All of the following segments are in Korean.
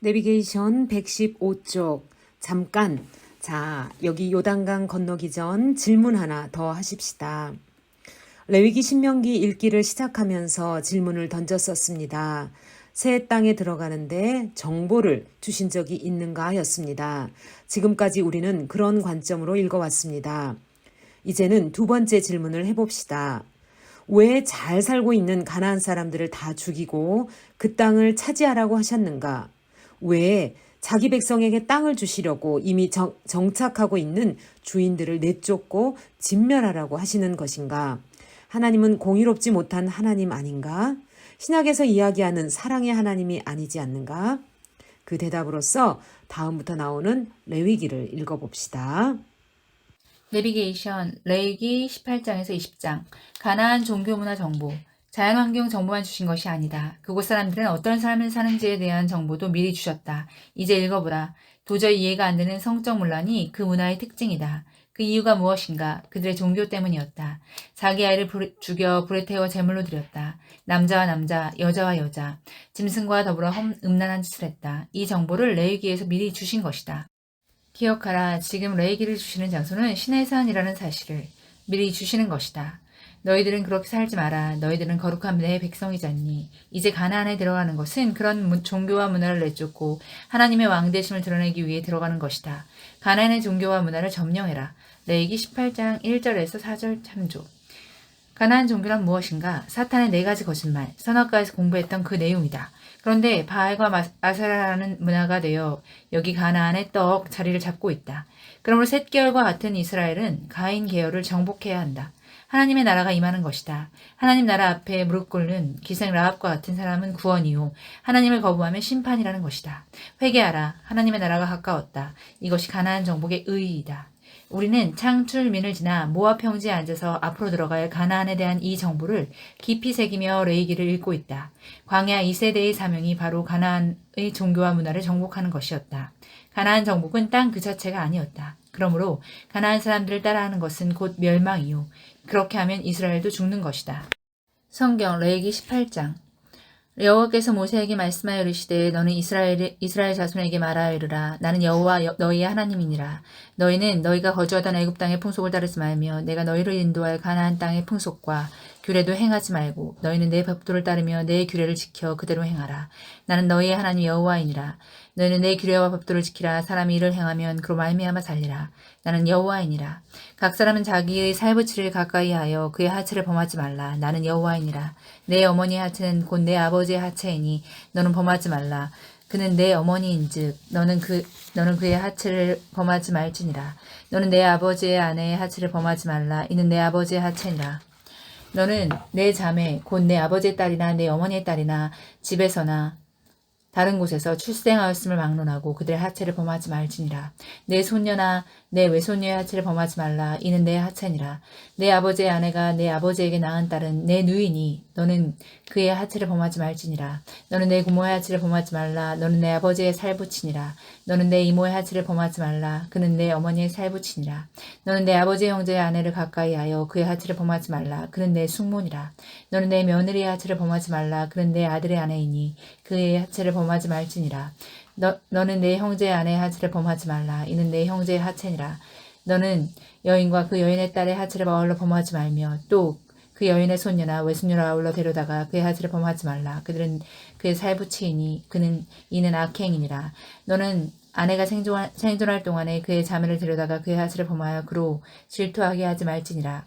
내비게이션 115쪽. 잠깐. 자, 여기 요단강 건너기 전 질문 하나 더 하십시다. 레위기 신명기 읽기를 시작하면서 질문을 던졌었습니다. 새 땅에 들어가는데 정보를 주신 적이 있는가 였습니다. 지금까지 우리는 그런 관점으로 읽어왔습니다. 이제는 두 번째 질문을 해봅시다. 왜 잘 살고 있는 가나안 사람들을 다 죽이고 그 땅을 차지하라고 하셨는가? 왜 자기 백성에게 땅을 주시려고 이미 정착하고 있는 주인들을 내쫓고 진멸하라고 하시는 것인가? 하나님은 공의롭지 못한 하나님 아닌가? 신약에서 이야기하는 사랑의 하나님이 아니지 않는가? 그 대답으로서 다음부터 나오는 레위기를 읽어봅시다. 내비게이션 레위기 18장에서 20장 가나안 종교문화 정보 자연환경 정보만 주신 것이 아니다. 그곳 사람들은 어떤 삶을 사는지에 대한 정보도 미리 주셨다. 이제 읽어보라. 도저히 이해가 안 되는 성적 문란이 그 문화의 특징이다. 그 이유가 무엇인가? 그들의 종교 때문이었다. 자기 아이를 죽여 불에 태워 제물로 드렸다. 남자와 남자, 여자와 여자, 짐승과 더불어 음란한 짓을 했다. 이 정보를 레위기에서 미리 주신 것이다. 기억하라. 지금 레위기를 주시는 장소는 신의 산이라는 사실을 미리 주시는 것이다. 너희들은 그렇게 살지 마라. 너희들은 거룩한 내 백성이잖니. 이제 가나안에 들어가는 것은 그런 종교와 문화를 내쫓고 하나님의 왕되심을 드러내기 위해 들어가는 것이다. 가나안의 종교와 문화를 점령해라. 레위기 18장 1절에서 4절 참조. 가나안 종교란 무엇인가? 사탄의 4가지 거짓말, 선악과에서 공부했던 그 내용이다. 그런데 바알과 아세라라는 문화가 되어 여기 가나안에 떡 자리를 잡고 있다. 그러므로 셋 계열과 같은 이스라엘은 가인 계열을 정복해야 한다. 하나님의 나라가 임하는 것이다. 하나님 나라 앞에 무릎 꿇는 기생 라합과 같은 사람은 구원이요. 하나님을 거부하면 심판이라는 것이다. 회개하라. 하나님의 나라가 가까웠다. 이것이 가나안 정복의 의의이다. 우리는 창출민을 지나 모압 평지에 앉아서 앞으로 들어갈 가나안에 대한 이 정보를 깊이 새기며 레위기를 읽고 있다. 광야 2세대의 사명이 바로 가나안의 종교와 문화를 정복하는 것이었다. 가나안 정복은 땅 그 자체가 아니었다. 그러므로 가나안 사람들을 따라하는 것은 곧 멸망이요. 그렇게 하면 이스라엘도 죽는 것이다. 성경 레위기 18장 여호와께서 모세에게 말씀하여 이르시되 너는 이스라엘 자손에게 말하여 이르라. 나는 여호와 너희의 하나님이니라. 너희는 너희가 거주하던 애굽 땅의 풍속을 따르지 말며 내가 너희를 인도할 가나안 땅의 풍속과 규례도 행하지 말고 너희는 내 법도를 따르며 내 규례를 지켜 그대로 행하라. 나는 너희의 하나님 여호와이니라. 너희는 내 규례와 법도를 지키라. 사람이 이를 행하면 그로 말미암아 살리라. 나는 여호와이니라. 각 사람은 자기의 살부치를 가까이하여 그의 하체를 범하지 말라. 나는 여호와이니라. 내 어머니의 하체는 곧 내 아버지의 하체이니 너는 범하지 말라. 그는 내 어머니인즉 너는 그의 하체를 범하지 말지니라. 너는 내 아버지의 아내의 하체를 범하지 말라. 이는 내 아버지의 하체니라. 너는 내 자매 곧 내 아버지의 딸이나 내 어머니의 딸이나 집에서나 다른 곳에서 출생하였음을 막론하고 그들의 하체를 범하지 말지니라. 내 손녀나 내 외손녀의 하체를 범하지 말라. 이는 내 하체니라. 내 아버지의 아내가 내 아버지에게 낳은 딸은 내 누이니 너는 그의 하체를 범하지 말지니라. 너는 내 고모의 하체를 범하지 말라. 너는 내 아버지의 살부치니라. 너는 내 이모의 하체를 범하지 말라. 그는 내 어머니의 살부치니라. 너는 내 아버지의 형제의 아내를 가까이하여 그의 하체를 범하지 말라. 그는 내 숙모니라. 너는 내 며느리의 하체를 범하지 말라. 그는 내 아들의 아내이니 그의 하체를 범하지 말지니라. 너는 내 형제의 아내의 하체를 범하지 말라. 이는 내 형제의 하체니라. 너는 여인과 그 여인의 딸의 하체를 아울러 범하지 말며 또 그 여인의 손녀나 외손녀를 아울러 데려다가 그의 하체를 범하지 말라. 그들은 그의 살부치이니 이는 악행이니라. 너는 아내가 생존할 동안에 그의 자매를 데려다가 그의 하체를 범하여 그로 질투하게 하지 말지니라.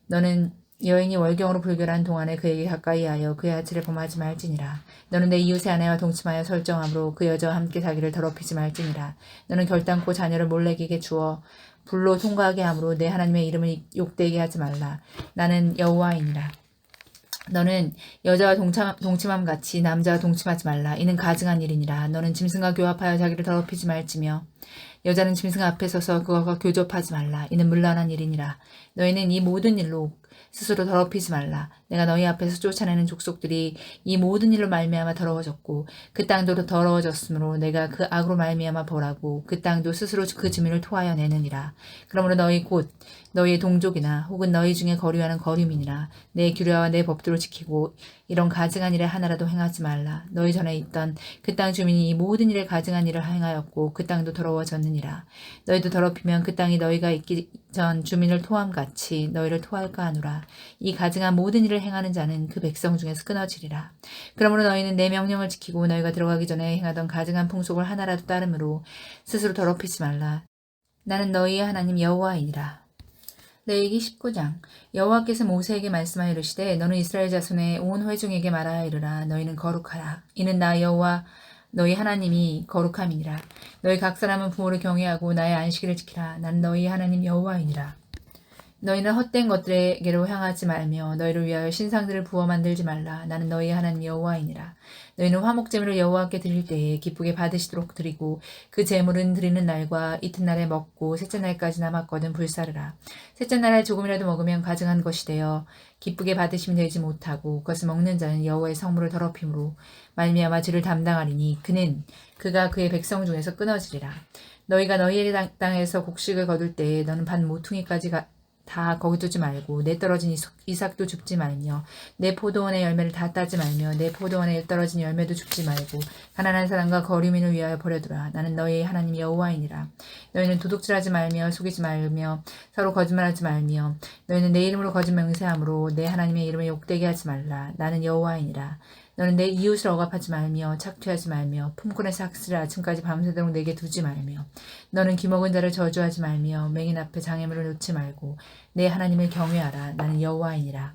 너는 여인이 월경으로 불결한 동안에 그에게 가까이하여 그의 하체를 범하지 말지니라. 너는 내 이웃의 아내와 동침하여 설정함으로 그 여자와 함께 자기를 더럽히지 말지니라. 너는 결단코 자녀를 몰래에게 주어 불로 통과하게 함으로 내 하나님의 이름을 욕되게 하지 말라. 나는 여호와이니라. 너는 여자와 동침함 같이 남자와 동침하지 말라. 이는 가증한 일이니라. 너는 짐승과 교합하여 자기를 더럽히지 말지며 여자는 짐승 앞에 서서 그것과 교접하지 말라. 이는 문란한 일이니라. 너희는 이 모든 일로 스스로 더럽히지 말라. 내가 너희 앞에서 쫓아내는 족속들이 이 모든 일로 말미암아 더러워졌고 그 땅도 더러워졌으므로 내가 그 악으로 말미암아 벌하고 그 땅도 스스로 그 증인을 토하여 내느니라. 그러므로 너희 곧 너희의 동족이나 혹은 너희 중에 거류하는 거류민이나 내 규례와 내 법도를 지키고 이런 가증한 일에 하나라도 행하지 말라. 너희 전에 있던 그 땅 주민이 이 모든 일에 가증한 일을 행하였고 그 땅도 더러워졌느니라. 너희도 더럽히면 그 땅이 너희가 있기 전 주민을 토함같이 너희를 토할까 하노라. 이 가증한 모든 일을 행하는 자는 그 백성 중에서 끊어지리라. 그러므로 너희는 내 명령을 지키고 너희가 들어가기 전에 행하던 가증한 풍속을 하나라도 따름으로 스스로 더럽히지 말라. 나는 너희의 하나님 여호와이니라. 레위기 19장. 여호와께서 모세에게 말씀하여 이르시되 너는 이스라엘 자손의 온 회중에게 말하여 이르라. 너희는 거룩하라. 이는 나 여호와 너희 하나님이 거룩함이니라. 너희 각 사람은 부모를 경외하고 나의 안식일을 지키라. 나는 너희 하나님 여호와이니라. 너희는 헛된 것들에게로 향하지 말며 너희를 위하여 신상들을 부어 만들지 말라. 나는 너희 하나님 여호와이니라. 너희는 화목제물을 여호와께 드릴 때에 기쁘게 받으시도록 드리고 그 제물은 드리는 날과 이튿날에 먹고 셋째 날까지 남았거든 불사르라. 셋째 날에 조금이라도 먹으면 가증한 것이 되어 기쁘게 받으시면 되지 못하고 그것을 먹는 자는 여호와의 성물을 더럽힘으로 말미암아 죄를 담당하리니 그가 그의 백성 중에서 끊어지리라. 너희가 너희의 땅에서 곡식을 거둘 때에 너는 밭 모퉁이까지 다 거기 두지 말고 내 떨어진 이삭도 줍지 말며 내 포도원의 열매를 다 따지 말며 내 포도원에 떨어진 열매도 줍지 말고 가난한 사람과 거류민을 위하여 버려두라. 나는 너희의 하나님 여호와이니라. 너희는 도둑질하지 말며 속이지 말며 서로 거짓말하지 말며 너희는 내 이름으로 거짓 맹세함으로 내 하나님의 이름을 욕되게 하지 말라. 나는 여호와이니라. 너는 내 이웃을 억압하지 말며 착취하지 말며 품꾼의 삭스를 아침까지 밤새도록 내게 두지 말며 너는 기먹은 자를 저주하지 말며 맹인 앞에 장애물을 놓지 말고 내 하나님을 경외하라. 나는 여호와이니라.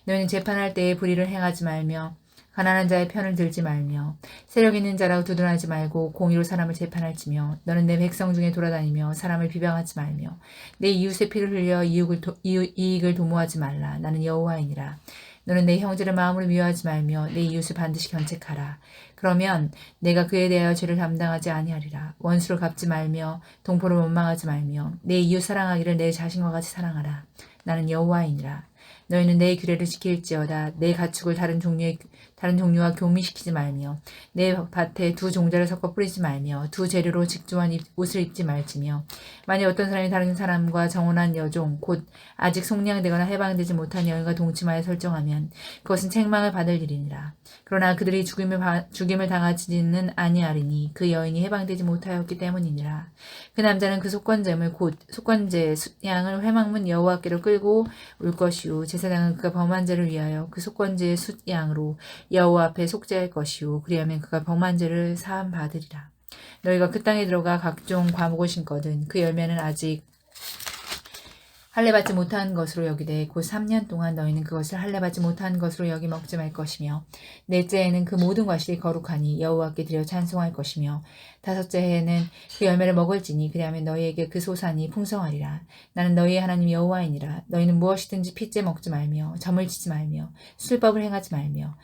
너희는 재판할 때에 불의를 행하지 말며 가난한 자의 편을 들지 말며 세력 있는 자라고 두둔하지 말고 공의로 사람을 재판할지며 너는 내 백성 중에 돌아다니며 사람을 비방하지 말며 내 이웃의 피를 흘려 이익을 도모하지 말라. 나는 여호와이니라. 너는 내 형제를 마음으로 미워하지 말며 내 이웃을 반드시 견책하라. 그러면 내가 그에 대하여 죄를 담당하지 아니하리라. 원수를 갚지 말며 동포를 원망하지 말며 내 이웃 사랑하기를 내 자신과 같이 사랑하라. 나는 여호와이니라. 너희는 내 규례를 지킬지어다. 내 가축을 다른 종류와 교미시키지 말며 내 밭에 두 종자를 섞어 뿌리지 말며 두 재료로 직조한 옷을 입지 말지며 만약 어떤 사람이 다른 사람과 정혼한 여종 곧 아직 속량되거나 해방되지 못한 여인과 동침하여 설정하면 그것은 책망을 받을 일이니라. 그러나 그들이 죽임을 당하지는 아니하리니 그 여인이 해방되지 못하였기 때문이니라. 그 남자는 그 속건제물 곧 속건제 숫양을 회막문 여호와께로 끌고 올 것이요 제사장은 그가 범한 죄를 위하여 그 속건제의 숫양으로 여호와 앞에 속죄할 것이요 그리하면 그가 범한 죄를 사함 받으리라. 너희가 그 땅에 들어가 각종 과목을 심거든 그 열매는 아직 할례받지 못한 것으로 여기되 곧 3년 동안 너희는 그것을 할례받지 못한 것으로 여기 먹지 말 것이며 넷째에는 그 모든 과실이 거룩하니 여호와께 드려 찬송할 것이며 다섯째 해에는 그 열매를 먹을지니 그리하면 너희에게 그 소산이 풍성하리라. 나는 너희의 하나님 여호와이니라. 너희는 무엇이든지 핏째 먹지 말며 점을 치지 말며 술법을 행하지 말며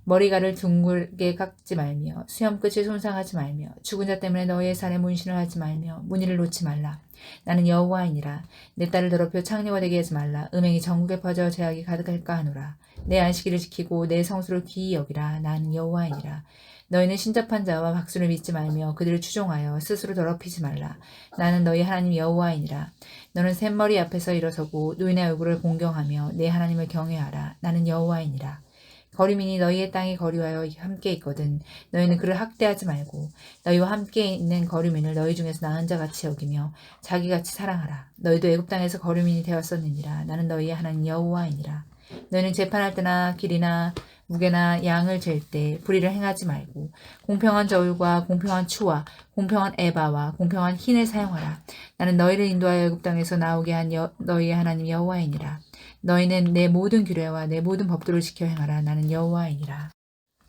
머리가를 둥글게 깎지 말며 수염끝을 손상하지 말며 죽은 자 때문에 너희의 살에 문신을 하지 말며 무늬를 놓지 말라. 나는 여호와이니라. 내 딸을 더럽혀 창녀가 되게 하지 말라. 음행이 전국에 퍼져 죄악이 가득할까 하노라. 내 안식일을 지키고 내 성수를 귀히 여기라. 나는 여호와이니라. 너희는 신접한 자와 박수를 믿지 말며 그들을 추종하여 스스로 더럽히지 말라. 나는 너희 하나님 여호와이니라. 너는 샘머리 앞에서 일어서고 노인의 얼굴을 공경하며 내 하나님을 경외하라. 나는 여호와이니라. 거류민이 너희의 땅에 거류하여 함께 있거든 너희는 그를 학대하지 말고 너희와 함께 있는 거류민을 너희 중에서 나은 자같이 여기며 자기같이 사랑하라. 너희도 애굽 땅에서 거류민이 되었었느니라. 나는 너희의 하나님 여호와이니라. 너희는 재판할 때나 길이나 무게나 양을 잴 때 불의를 행하지 말고 공평한 저울과 공평한 추와 공평한 에바와 공평한 흰을 사용하라. 나는 너희를 인도하여 애굽 땅에서 나오게 한 너희의 하나님 여호와이니라. 너희는 내 모든 규례와 내 모든 법도를 지켜 행하라. 나는 여호와이니라.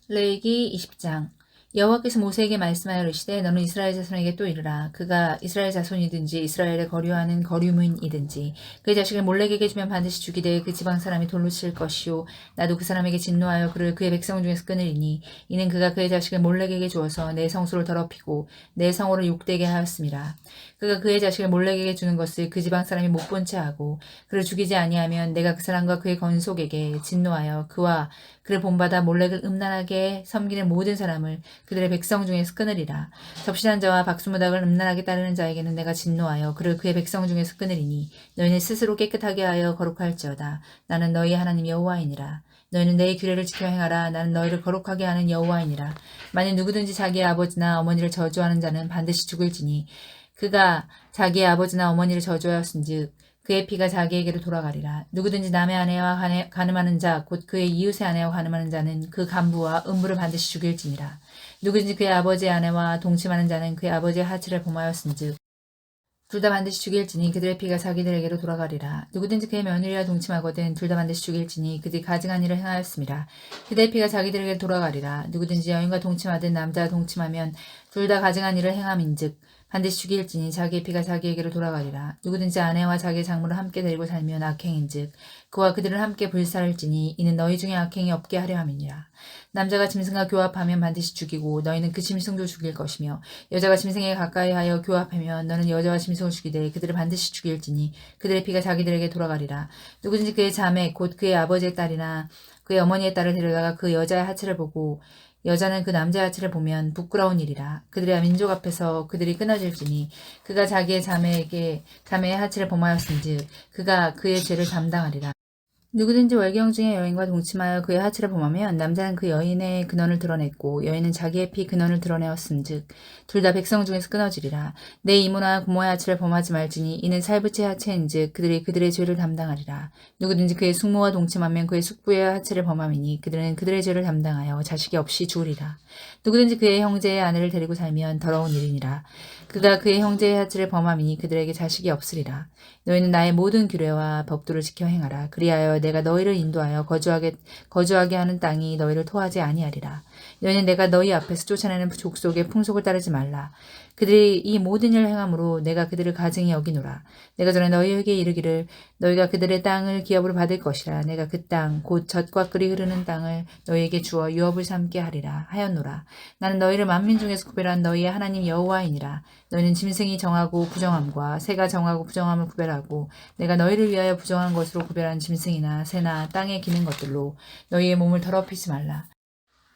레위기 20장. 여호와께서 모세에게 말씀하여 이르시되 너는 이스라엘 자손에게 또 이르라. 그가 이스라엘 자손이든지 이스라엘에 거류하는 거류민이든지 그의 자식을 몰렉에게 주면 반드시 죽이되 그 지방 사람이 돌로 칠 것이요 나도 그 사람에게 진노하여 그를 그의 백성 중에서 끊으리니 이는 그가 그의 자식을 몰렉에게 주어서 내 성소를 더럽히고 내 성호를 욕되게 하였음이라. 그가 그의 자식을 몰렉에게 주는 것을 그 지방 사람이 못 본 채 하고 그를 죽이지 아니하면 내가 그 사람과 그의 건속에게 진노하여 그와 그를 본받아 몰렉을 음란하게 섬기는 모든 사람을 그들의 백성 중에서 끊으리라. 접신한 자와 박수무당을 음란하게 따르는 자에게는 내가 진노하여 그를 그의 백성 중에서 끊으리니 너희는 스스로 깨끗하게 하여 거룩할지어다. 나는 너희 하나님 여호와이니라. 너희는 내 규례를 지켜 행하라. 나는 너희를 거룩하게 하는 여호와이니라. 만일 누구든지 자기의 아버지나 어머니를 저주하는 자는 반드시 죽을지니 그가 자기의 아버지나 어머니를 저주하였은즉 그의 피가 자기에게로 돌아가리라. 누구든지 남의 아내와 간음하는 자, 곧 그의 이웃의 아내와 간음하는 자는 그 간부와 음부를 반드시 죽일지니라. 누구든지 그의 아버지의 아내와 동침하는 자는 그의 아버지의 하체를 범하였은즉 둘 다 반드시 죽일지니 그들의 피가 자기들에게로 돌아가리라. 누구든지 그의 며느리와 동침하거든 둘 다 반드시 죽일지니 그들이 가증한 일을 행하였음이라. 그들의 피가 자기들에게로 돌아가리라. 누구든지 여인과 동침하든 남자와 동침하면 둘 다 가증한 일을 행함인즉 반드시 죽일지니 자기의 피가 자기에게로 돌아가리라. 누구든지 아내와 자기의 장모를 함께 데리고 살면 악행인즉 그와 그들을 함께 불살을지니 이는 너희 중에 악행이 없게 하려 함이니라. 남자가 짐승과 교합하면 반드시 죽이고 너희는 그 짐승도 죽일 것이며 여자가 짐승에 가까이하여 교합하면 너는 여자와 짐승을 죽이되 그들을 반드시 죽일지니 그들의 피가 자기들에게 돌아가리라. 누구든지 그의 자매 곧 그의 아버지의 딸이나 그의 어머니의 딸을 데려다가 그 여자의 하체를 보고 여자는 그 남자의 하체를 보면 부끄러운 일이라. 그들의 민족 앞에서 그들이 끊어질지니 그가 자기의 자매의 하체를 범하였은즉 그가 그의 죄를 담당하리라. 누구든지 월경 중에 여인과 동침하여 그의 하체를 범하면 남자는 그 여인의 근원을 드러냈고 여인은 자기의 피 근원을 드러내었음즉 둘 다 백성 중에서 끊어지리라. 내 이모나 고모의 하체를 범하지 말지니 이는 살부채 하체인즉 그들이 그들의 죄를 담당하리라. 누구든지 그의 숙모와 동침하면 그의 숙부의 하체를 범함이니 그들은 그들의 죄를 담당하여 자식이 없이 죽으리라. 누구든지 그의 형제의 아내를 데리고 살면 더러운 일이니라. 그가 그의 형제의 하체를 범함이니 그들에게 자식이 없으리라. 너희는 나의 모든 규례와 법도를 지켜 행하라. 그리하여 내가 너희를 인도하여 거주하게 하는 땅이 너희를 토하지 아니하리라. 너희는 내가 너희 앞에서 쫓아내는 족속의 풍속을 따르지 말라. 그들이 이 모든 일을 행함으로 내가 그들을 가증히 여기노라. 내가 전에 너희에게 이르기를 너희가 그들의 땅을 기업으로 받을 것이라. 내가 그 땅 곧 젖과 꿀이 흐르는 땅을 너희에게 주어 유업을 삼게 하리라 하였노라. 나는 너희를 만민 중에서 구별한 너희의 하나님 여호와이니라. 너희는 짐승이 정하고 부정함과 새가 정하고 부정함을 구별하고 내가 너희를 위하여 부정한 것으로 구별한 짐승이나 새나 땅에 기는 것들로 너희의 몸을 더럽히지 말라.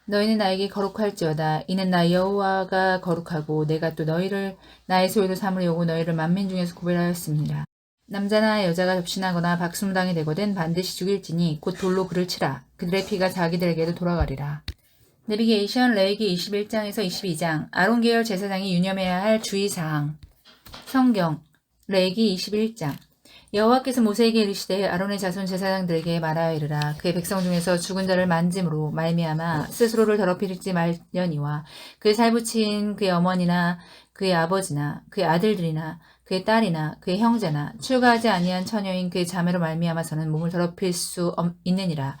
너희는 나에게 거룩할지어다. 이는 나 여호와가 거룩하고 내가 또 너희를 나의 소유로 삼으려고 너희를 만민 중에서 구별하였습니다. 남자나 여자가 접신하거나 박수무당이 되거든 반드시 죽일지니 곧 돌로 그를 치라. 그들의 피가 자기들에게도 돌아가리라. 내비게이션 레위기 21장에서 22장 아론 계열 제사장이 유념해야 할 주의사항. 성경 레위기 21장 여호와께서 모세에게 이르시되 아론의 자손 제사장들에게 말하여 이르라. 그의 백성 중에서 죽은 자를 만짐으로 말미암아 스스로를 더럽히지 말려니와 그의 살부친 그의 어머니나 그의 아버지나 그의 아들들이나 그의 딸이나 그의 형제나 출가하지 아니한 처녀인 그의 자매로 말미암아서는 몸을 더럽힐 수 있느니라.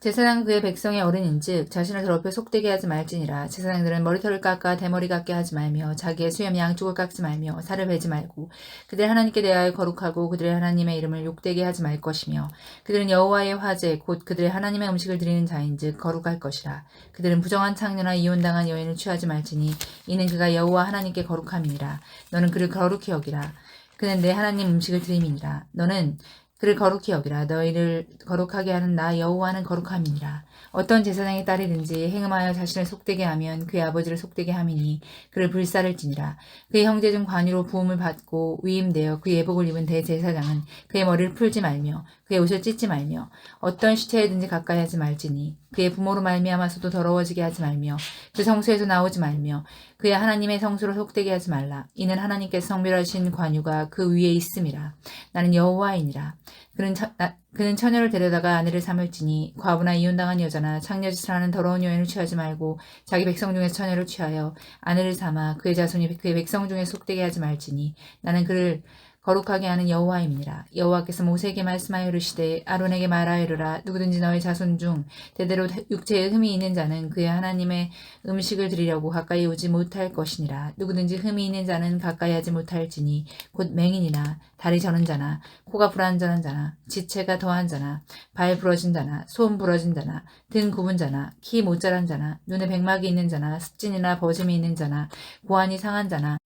제사장은 그의 백성의 어른인즉 자신을 더럽혀 속되게 하지 말지니라. 제사장들은 머리털을 깎아 대머리 같게 하지 말며 자기의 수염 양쪽을 깎지 말며 살을 베지 말고 그들 하나님께 대하여 거룩하고 그들의 하나님의 이름을 욕되게 하지 말 것이며 그들은 여호와의 화제 곧 그들의 하나님의 음식을 드리는 자인즉 거룩할 것이라. 그들은 부정한 창녀나 이혼당한 여인을 취하지 말지니 이는 그가 여호와 하나님께 거룩함이니라. 너는 그를 거룩히 여기라. 그는 내 하나님 음식을 드림이니라. 너는 그를 거룩히 여기라. 너희를 거룩하게 하는 나 여호와는 거룩함이니라. 어떤 제사장의 딸이든지 행음하여 자신을 속되게 하면 그의 아버지를 속되게 함이니 그를 불살을지니라. 그의 형제 중 관유로 부음을 받고 위임되어 그의 예복을 입은 대제사장은 그의 머리를 풀지 말며 그의 옷을 찢지 말며 어떤 시체에든지 가까이 하지 말지니 그의 부모로 말미암아서도 더러워지게 하지 말며 그 성소에서 나오지 말며 그의 하나님의 성소로 속되게 하지 말라. 이는 하나님께서 성별하신 관유가 그 위에 있음이라. 나는 여호와이니라. 그는 처녀를 데려다가 아내를 삼을지니 과부나 이혼당한 여자나 창녀짓을 하는 더러운 여인을 취하지 말고 자기 백성 중에서 처녀를 취하여 아내를 삼아 그의 자손이 그의 백성 중에 속되게 하지 말지니 나는 그를 거룩하게 하는 여호와입니다. 여호와께서 모세에게 말씀하여 이르시되 아론에게 말하여 이르라. 누구든지 너희 자손 중 대대로 육체에 흠이 있는 자는 그의 하나님의 음식을 드리려고 가까이 오지 못할 것이니라. 누구든지 흠이 있는 자는 가까이 하지 못할지니 곧 맹인이나 다리 저는 자나 코가 불안전한 자나 지체가 더한 자나 발 부러진 자나 손 부러진 자나 등 굽은 자나 키 모자란 자나 눈에 백막이 있는 자나 습진이나 버짐이 있는 자나 고환이 상한 자나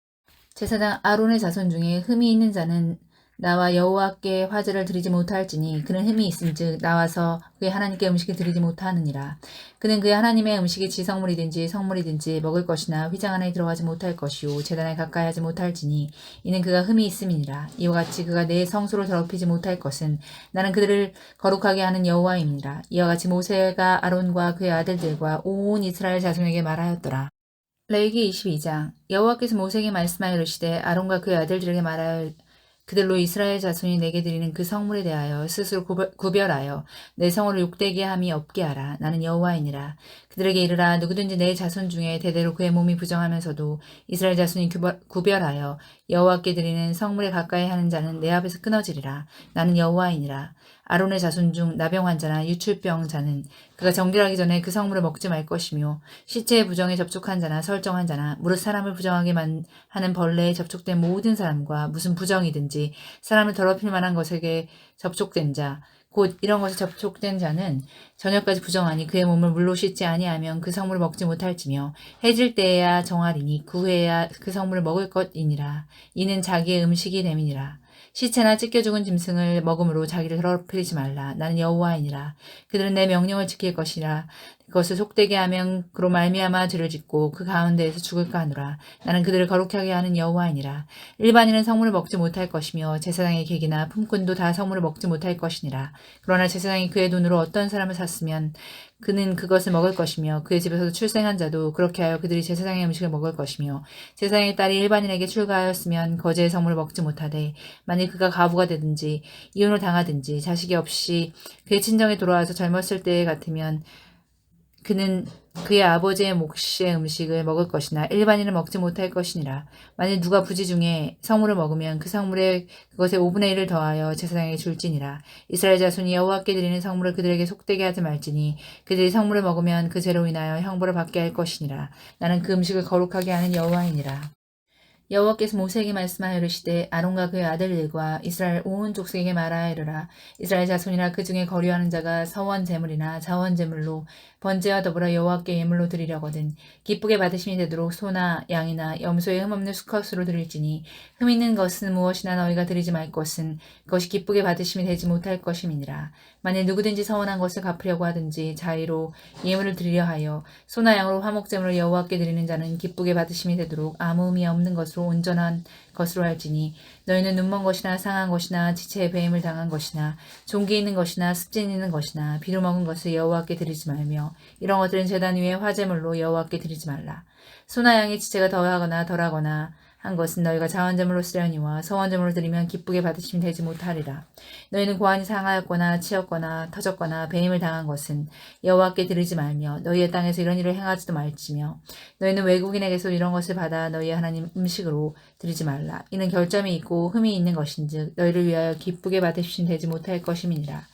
제사장 아론의 자손 중에 흠이 있는 자는 나와 여호와께 화제를 드리지 못할지니 그는 흠이 있은즉 나와서 그의 하나님께 음식을 드리지 못하느니라. 그는 그의 하나님의 음식이 지성물이든지 성물이든지 먹을 것이나 휘장 안에 들어가지 못할 것이요 제단에 가까이 하지 못할지니 이는 그가 흠이 있음이니라. 이와 같이 그가 내 성소를 더럽히지 못할 것은 나는 그들을 거룩하게 하는 여호와입니다. 이와 같이 모세가 아론과 그의 아들들과 온 이스라엘 자손에게 말하였더라. 레위기 22장 여호와께서 모세에게 말씀하여 이르시되 아론과 그의 아들들에게 말하여 그들로 이스라엘 자손이 내게 드리는 그 성물에 대하여 스스로 구별하여 내 성으로 욕되게 함이 없게 하라. 나는 여호와이니라. 그들에게 이르라. 누구든지 내 자손 중에 대대로 그의 몸이 부정하면서도 이스라엘 자손이 구별하여 여호와께 드리는 성물에 가까이 하는 자는 내 앞에서 끊어지리라. 나는 여호와이니라. 아론의 자손 중 나병 환자나 유출병 자는 그가 정결하기 전에 그 성물을 먹지 말 것이며 시체의 부정에 접촉한 자나 설정한 자나 무릇 사람을 부정하게 하는 벌레에 접촉된 모든 사람과 무슨 부정이든지 사람을 더럽힐 만한 것에게 접촉된 자 곧 이런 것에 접촉된 자는 저녁까지 부정하니 그의 몸을 물로 씻지 아니하면 그 성물을 먹지 못할지며 해질 때에야 정하리니 그 후에야 그 성물을 먹을 것이니라. 이는 자기의 음식이 됨이니라. 시체나 찢겨 죽은 짐승을 먹음으로 자기를 더럽히지 말라. 나는 여호와이니라. 그들은 내 명령을 지킬 것이라. 그것을 속되게 하면 그로 말미암아 죄를 짓고 그 가운데에서 죽을까 하노라. 나는 그들을 거룩하게 하는 여호와이니라. 일반인은 성물을 먹지 못할 것이며 제사장의 객이나 품꾼도 다 성물을 먹지 못할 것이니라. 그러나 제사장이 그의 돈으로 어떤 사람을 샀으면 그는 그것을 먹을 것이며 그의 집에서 출생한 자도 그렇게 하여 그들이 제사장의 음식을 먹을 것이며 제사장의 딸이 일반인에게 출가하였으면 거제의 성물을 먹지 못하되 만일 그가 가부가 되든지 이혼을 당하든지 자식이 없이 그의 친정에 돌아와서 젊었을 때 같으면 그는 그의 아버지의 몫의 음식을 먹을 것이나 일반인은 먹지 못할 것이니라. 만일 누가 부지 중에 성물을 먹으면 그 성물에 그것의 5분의 1을 더하여 제사장에게 줄지니라. 이스라엘 자손이 여호와께 드리는 성물을 그들에게 속되게 하지 말지니 그들이 성물을 먹으면 그 죄로 인하여 형벌을 받게 할 것이니라. 나는 그 음식을 거룩하게 하는 여호와이니라. 여호와께서 모세에게 말씀하여 이르시되 아론과 그의 아들들과 이스라엘 온 족속에게 말하여 이르라. 이스라엘 자손이나 그 중에 거류하는 자가 서원 제물이나 자원 제물로 번제와 더불어 여호와께 예물로 드리려거든 기쁘게 받으심이 되도록 소나 양이나 염소의 흠없는 수컷으로 드릴지니 흠 있는 것은 무엇이나 너희가 드리지 말 것은 그것이 기쁘게 받으심이 되지 못할 것임이니라. 만일 누구든지 서원한 것을 갚으려고 하든지 자의로 예물을 드리려 하여 소나 양으로 화목제물을 여호와께 드리는 자는 기쁘게 받으심이 되도록 아무 의미 없는 것으로 온전한 것으로 할지니 너희는 눈먼 것이나 상한 것이나 지체에 배임을 당한 것이나 종기 있는 것이나 습진 있는 것이나 비루 먹은 것을 여호와께 드리지 말며 이런 것들은 제단 위에 화제물로 여호와께 드리지 말라. 소나 양의 지체가 더하거나 덜하거나 한 것은 너희가 자원제물로 쓰려니와 서원제물로 드리면 기쁘게 받으시면 되지 못하리라. 너희는 고환이 상하였거나 치였거나 터졌거나 배임을 당한 것은 여호와께 드리지 말며 너희의 땅에서 이런 일을 행하지도 말지며 너희는 외국인에게서 이런 것을 받아 너희의 하나님 음식으로 드리지 말라. 이는 결점이 있고 흠이 있는 것인즉 너희를 위하여 기쁘게 받으시면 되지 못할 것임이니라.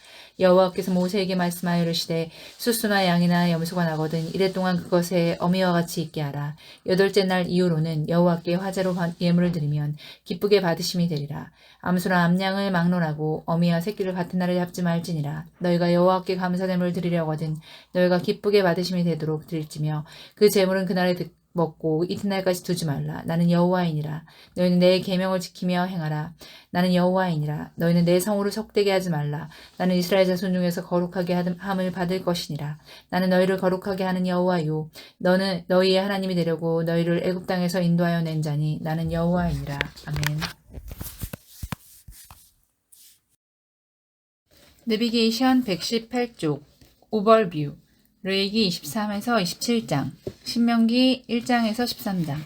여호와께서 모세에게 말씀하여 이르시되 수수나 양이나 염소가 나거든 이래 동안 그것에 어미와 같이 있게 하라. 8째 날 이후로는 여호와께 화제로 예물을 드리면 기쁘게 받으심이 되리라. 암소나 암양을 막론하고 어미와 새끼를 같은 날에 잡지 말지니라. 너희가 여호와께 감사제물을 드리려거든 너희가 기쁘게 받으심이 되도록 드릴지며 그 제물은 그날에 먹고 이튿날까지 두지 말라. 나는 여호와이니라. 너희는 내 계명을 지키며 행하라. 나는 여호와이니라. 너희는 내 성으로 속되게 하지 말라. 나는 이스라엘 자손 중에서 거룩하게 함을 받을 것이니라. 나는 너희를 거룩하게 하는 여호와요. 너는 너희의 하나님이 되려고 너희를 애굽 땅에서 인도하여 낸 자니 나는 여호와이니라. 아멘. 내비게이션 118쪽 오버뷰 레위기 23에서 27장, 신명기 1장에서 13장.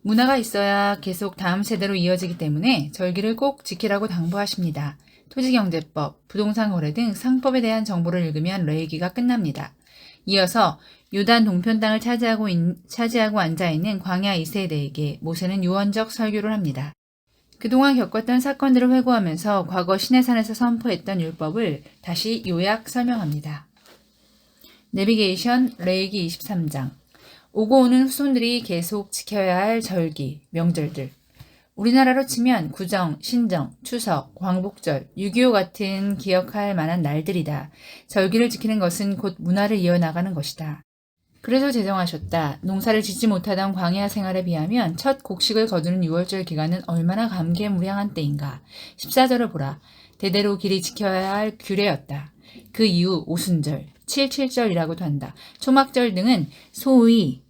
문화가 있어야 계속 다음 세대로 이어지기 때문에 절기를 꼭 지키라고 당부하십니다. 토지경제법, 부동산 거래 등 상법에 대한 정보를 읽으면 레위기가 끝납니다. 이어서 요단 동편 땅을 차지하고 앉아있는 광야 2세대에게 모세는 유언적 설교를 합니다. 그동안 겪었던 사건들을 회고하면서 과거 시내산에서 선포했던 율법을 다시 요약 설명합니다. 내비게이션 레위기 23장. 오고 오는 후손들이 계속 지켜야 할 절기, 명절들. 우리나라로 치면 구정, 신정, 추석, 광복절, 6.25 같은 기억할 만한 날들이다. 절기를 지키는 것은 곧 문화를 이어나가는 것이다. 그래서 제정하셨다. 농사를 짓지 못하던 광야 생활에 비하면 첫 곡식을 거두는 6월절 기간은 얼마나 감개무량한 때인가. 14절을 보라. 대대로 길이 지켜야 할 규례였다. 그 이후 오순절, 7.7절이라고도 한다. 초막절 등은 소위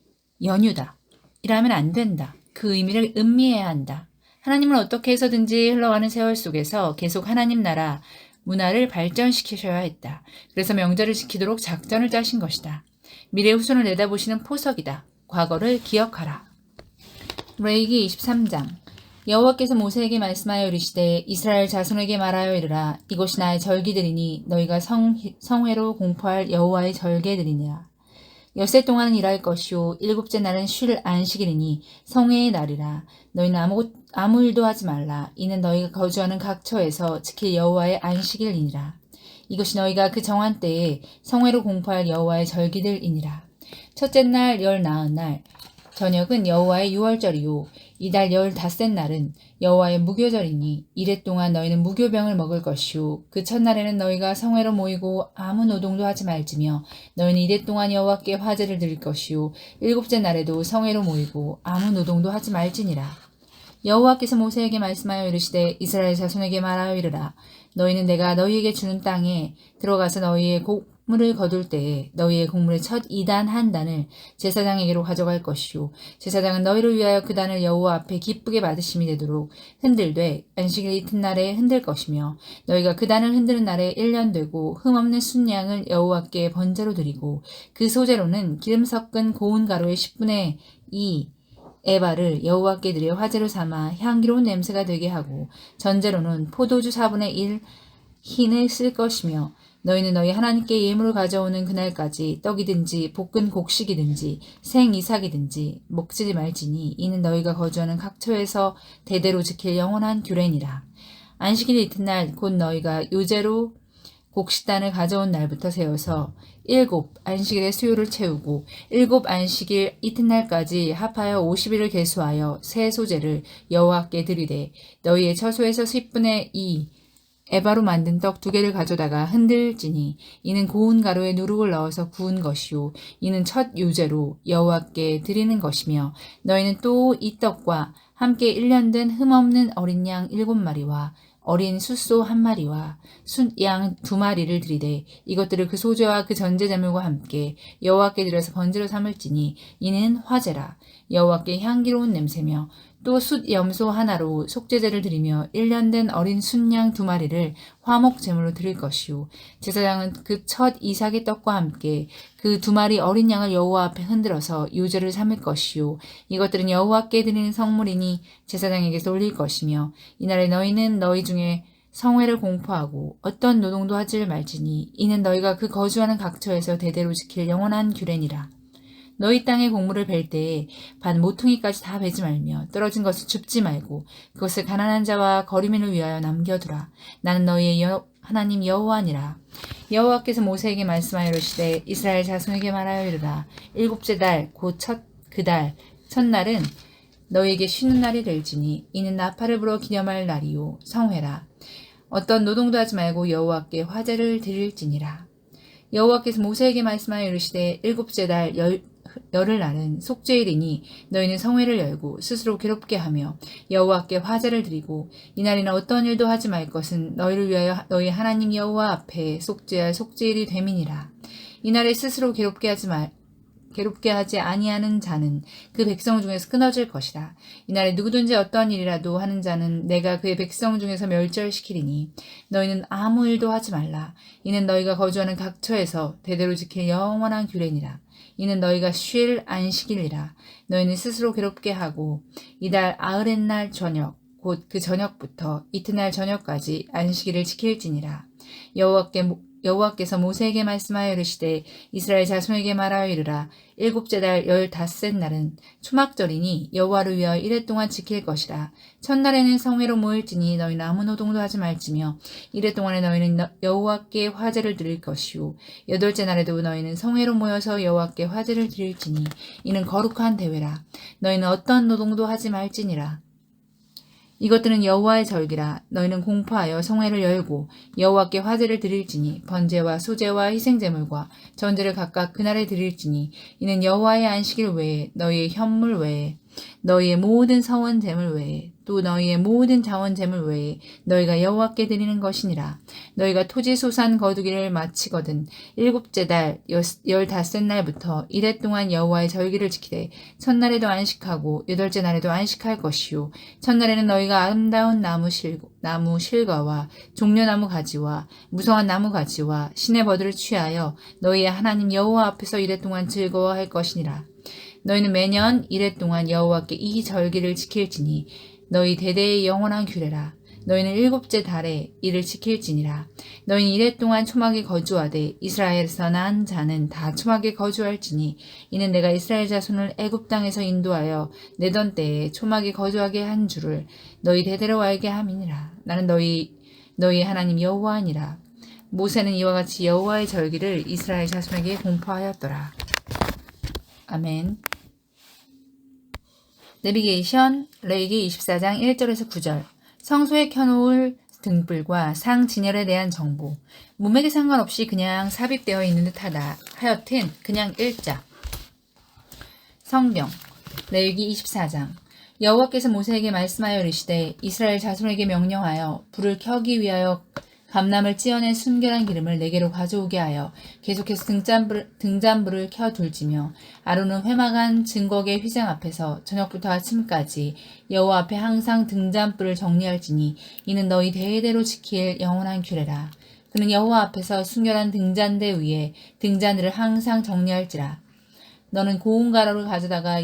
연휴다. 이라면 안 된다. 그 의미를 음미해야 한다. 하나님은 어떻게 해서든지 흘러가는 세월 속에서 계속 하나님 나라, 문화를 발전시키셔야 했다. 그래서 명절을 지키도록 작전을 짜신 것이다. 미래 후손을 내다보시는 포석이다. 과거를 기억하라. 레위기 23장. 여호와께서 모세에게 말씀하여 이르시되 이스라엘 자손에게 말하여 이르라. 이것이 나의 절기들이니 너희가 성회로 공포할 여호와의 절개들이니라. 엿새 동안은 일할 것이요 일곱째 날은 쉴 안식일이니 성회의 날이라. 너희는 아무 일도 하지 말라. 이는 너희가 거주하는 각 처에서 지킬 여호와의 안식일이니라. 이것이 너희가 그 정한 때에 성회로 공포할 여호와의 절기들이니라. 첫째 날 열 나은 날 저녁은 여호와의 유월절이요 이달 15째 날은 여호와의 무교절이니 이래 동안 너희는 무교병을 먹을 것이요 그 첫날에는 너희가 성회로 모이고 아무 노동도 하지 말지며 너희는 이래 동안 여호와께 화제를 드릴 것이요 일곱째 날에도 성회로 모이고 아무 노동도 하지 말지니라. 여호와께서 모세에게 말씀하여 이르시되 이스라엘 자손에게 말하여 이르라. 너희는 내가 너희에게 주는 땅에 들어가서 너희의 곡물을 거둘 때에 너희의 곡물의 첫 2단 한 단을 제사장에게로 가져갈 것이요 제사장은 너희를 위하여 그 단을 여호와 앞에 기쁘게 받으심이 되도록 흔들되 안식일 이튿날에 흔들 것이며 너희가 그 단을 흔드는 날에 1년 되고 흠없는 순양을 여호와께 번제로 드리고 그 소제로는 기름 섞은 고운 가루의 10분의 2 에바를 여호와께 드려 화제로 삼아 향기로운 냄새가 되게 하고 전제로는 포도주 4분의 1 흰을 쓸 것이며 너희는 너희 하나님께 예물을 가져오는 그날까지 떡이든지 볶은 곡식이든지 생이삭이든지 먹지 말지니 이는 너희가 거주하는 각 처에서 대대로 지킬 영원한 규례니라. 안식일 이튿날 곧 너희가 요제로 곡식단을 가져온 날부터 세워서 7 안식일의 수요를 채우고 7 안식일 이튿날까지 합하여 50일을 계수하여 새 소제를 여호와께 드리되 너희의 처소에서 10분의 2 에바로 만든 떡 2개를 가져다가 흔들지니 이는 고운 가루에 누룩을 넣어서 구운 것이요 이는 첫 요제로 여호와께 드리는 것이며 너희는 또 이 떡과 함께 1년 된 흠없는 어린 양 7마리와 어린 숫소 1마리와 숫양 2마리를 드리되 이것들을 그 소제와 그 전제제물과 함께 여호와께 드려서 번제로 삼을지니 이는 화제라. 여호와께 향기로운 냄새며 또 숫 염소 하나로 속죄제를 드리며 1년 된 어린 순양 2마리를 화목 제물로 드릴 것이요 제사장은 그 첫 이삭의 떡과 함께 그 2마리 어린 양을 여호와 앞에 흔들어서 요제를 삼을 것이요 이것들은 여호와께 드리는 성물이니 제사장에게서 올릴 것이며 이날에 너희는 너희 중에 성회를 공포하고 어떤 노동도 하지 말지니 이는 너희가 그 거주하는 각처에서 대대로 지킬 영원한 규례니라. 너희 땅의 곡물을 벨 때에 반 모퉁이까지 다 베지 말며 떨어진 것을 줍지 말고 그것을 가난한 자와 거리민을 위하여 남겨두라. 나는 너희의 하나님 여호와니라. 여호와께서 모세에게 말씀하여 이르시되 이스라엘 자손에게 말하여 이르라. 7째 달 곧 그 달 첫날은 너희에게 쉬는 날이 될지니 이는 나팔을 불어 기념할 날이요 성회라. 어떤 노동도 하지 말고 여호와께 화제를 드릴지니라. 여호와께서 모세에게 말씀하여 이르시되 7째 달 열흘날은 속죄일이니 너희는 성회를 열고 스스로 괴롭게 하며 여호와께 화제를 드리고 이날에는 어떤 일도 하지 말 것은 너희를 위하여 너희 하나님 여호와 앞에 속죄할 속죄일이 됨이니라. 이날에 스스로 괴롭게 하지 아니하는 자는 그 백성 중에서 끊어질 것이라. 이날에 누구든지 어떤 일이라도 하는 자는 내가 그의 백성 중에서 멸절시키리니 너희는 아무 일도 하지 말라. 이는 너희가 거주하는 각 처에서 대대로 지킬 영원한 규례니라. 이는 너희가 쉴 안식일이라. 너희는 스스로 괴롭게 하고 이달 아흐렛날 저녁 곧 그 저녁부터 이튿날 저녁까지 안식일을 지킬지니라. 여호와께 여호와께서 모세에게 말씀하여 이르시되 이스라엘 자손에게 말하여 이르라. 일곱째 달 15셋 날은 초막절이니 여호와를 위하여 이레 동안 지킬 것이라. 첫날에는 성회로 모일지니 너희는 아무 노동도 하지 말지며 이레 동안에 너희는 여호와께 화제를 드릴 것이요 여덟째 날에도 너희는 성회로 모여서 여호와께 화제를 드릴지니 이는 거룩한 대회라. 너희는 어떤 노동도 하지 말지니라. 이것들은 여호와의 절기라. 너희는 공포하여 성회를 열고 여호와께 화제를 드릴지니 번제와 소제와 희생제물과 전제를 각각 그날에 드릴지니 이는 여호와의 안식일 외에 너희의 현물 외에 너희의 모든 서원 제물 외에 또 너희의 모든 자원 제물 외에 너희가 여호와께 드리는 것이니라. 너희가 토지 소산 거두기를 마치거든 일곱째 달 15날부터 이레 동안 여호와의 절기를 지키되 첫날에도 안식하고 여덟째 날에도 안식할 것이요 첫날에는 너희가 아름다운 나무 실과와 종려나무 가지와 무성한 나무 가지와 신의 버들을 취하여 너희의 하나님 여호와 앞에서 이레 동안 즐거워할 것이니라. 너희는 매년 이레 동안 여호와께 이 절기를 지킬지니 너희 대대의 영원한 규례라. 너희는 일곱째 달에 이를 지킬지니라. 너희는 이레 동안 초막에 거주하되 이스라엘에서 난 자는 다 초막에 거주할지니 이는 내가 이스라엘 자손을 애굽 땅에서 인도하여 내던 때에 초막에 거주하게 한 줄을 너희 대대로 알게 함이니라. 나는 너희의 하나님 여호와니라. 모세는 이와 같이 여호와의 절기를 이스라엘 자손에게 공포하였더라. 아멘. 내비게이션 레위기 24장 1절에서 9절 성소에 켜놓을 등불과 상 진열에 대한 정보 문맥에 상관없이 그냥 삽입되어 있는 듯하다. 하여튼 그냥 읽자. 성경 레위기 24장 여호와께서 모세에게 말씀하여 이르시되 이스라엘 자손에게 명령하여 불을 켜기 위하여 감람을 찌어낸 순결한 기름을 네개로 가져오게 하여 계속해서 등잔불을 켜둘지며 아론은 회막안 증거계 휘장 앞에서 저녁부터 아침까지 여호와 앞에 항상 등잔불을 정리할지니 이는 너희 대대로 지킬 영원한 규례라. 그는 여호와 앞에서 순결한 등잔대 위에 등잔들을 항상 정리할지라. 너는 고운 가루를 가져다가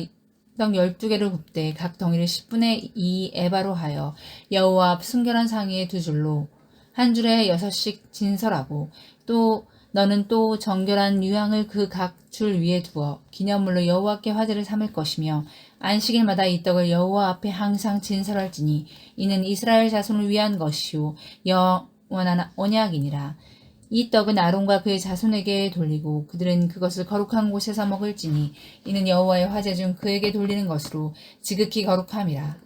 떡 12개를 굽되 각 덩이를 10분의 2 에바로 하여 여호와 앞 순결한 상위에 두 줄로 한 줄에 6씩 진설하고 또 너는 또 정결한 유향을 그 각 줄 위에 두어 기념물로 여호와께 화제를 삼을 것이며 안식일마다 이 떡을 여호와 앞에 항상 진설할지니 이는 이스라엘 자손을 위한 것이요 영원한 언약이니라. 이 떡은 아론과 그의 자손에게 돌리고 그들은 그것을 거룩한 곳에서 먹을지니 이는 여호와의 화제 중 그에게 돌리는 것으로 지극히 거룩함이라.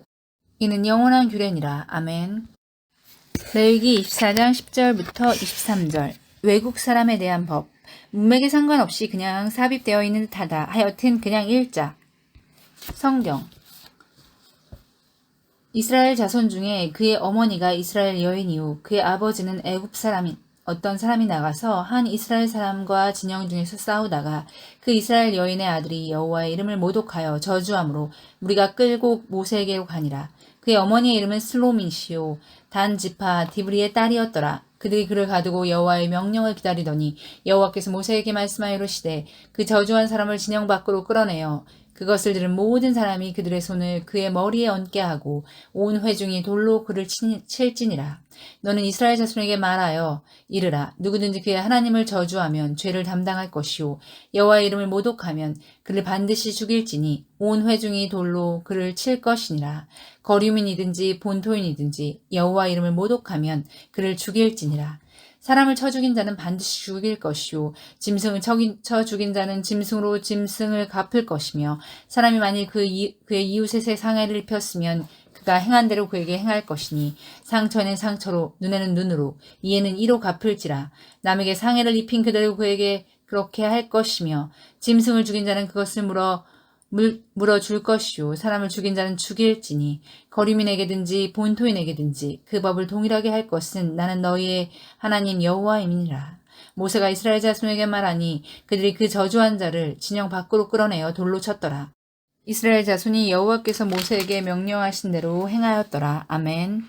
이는 영원한 규례니라. 아멘. 레위기 24장 10절부터 23절 외국 사람에 대한 법 문맥에 상관없이 그냥 삽입되어 있는 듯하다. 하여튼 그냥 읽자. 성경 이스라엘 자손 중에 그의 어머니가 이스라엘 여인이요 그의 아버지는 애굽 사람인 어떤 사람이 나가서 한 이스라엘 사람과 진영 중에서 싸우다가 그 이스라엘 여인의 아들이 여호와의 이름을 모독하여 저주함으로 우리가 끌고 모세에게로 가니라. 그의 어머니의 이름은 슬로밋이요 단 지파 디브리의 딸이었더라. 그들이 그를 가두고 여호와의 명령을 기다리더니 여호와께서 모세에게 말씀하여 이르시되 그 저주한 사람을 진영 밖으로 끌어내어 그것을 들은 모든 사람이 그들의 손을 그의 머리에 얹게 하고 온 회중이 돌로 그를 칠지니라. 너는 이스라엘 자손에게 말하여 이르라. 누구든지 그의 하나님을 저주하면 죄를 담당할 것이요 여호와의 이름을 모독하면 그를 반드시 죽일지니 온 회중이 돌로 그를 칠 것이니라. 거류민이든지 본토인이든지 여호와 이름을 모독하면 그를 죽일지니라. 사람을 쳐 죽인 자는 반드시 죽일 것이요 짐승을 쳐 죽인 자는 짐승으로 짐승을 갚을 것이며 사람이 만일 그의 이웃의 상해를 입혔으면 그가 행한 대로 그에게 행할 것이니 상처에는 상처로 눈에는 눈으로 이에는 이로 갚을지라. 남에게 상해를 입힌 그대로 그에게 그렇게 할 것이며 짐승을 죽인 자는 그것을 물어줄 것이요 사람을 죽인 자는 죽일지니 거류민에게든지 본토인에게든지 그 법을 동일하게 할 것은 나는 너희의 하나님 여호와임이니라. 모세가 이스라엘 자손에게 말하니 그들이 그 저주한 자를 진영 밖으로 끌어내어 돌로 쳤더라. 이스라엘 자손이 여호와께서 모세에게 명령하신 대로 행하였더라. 아멘.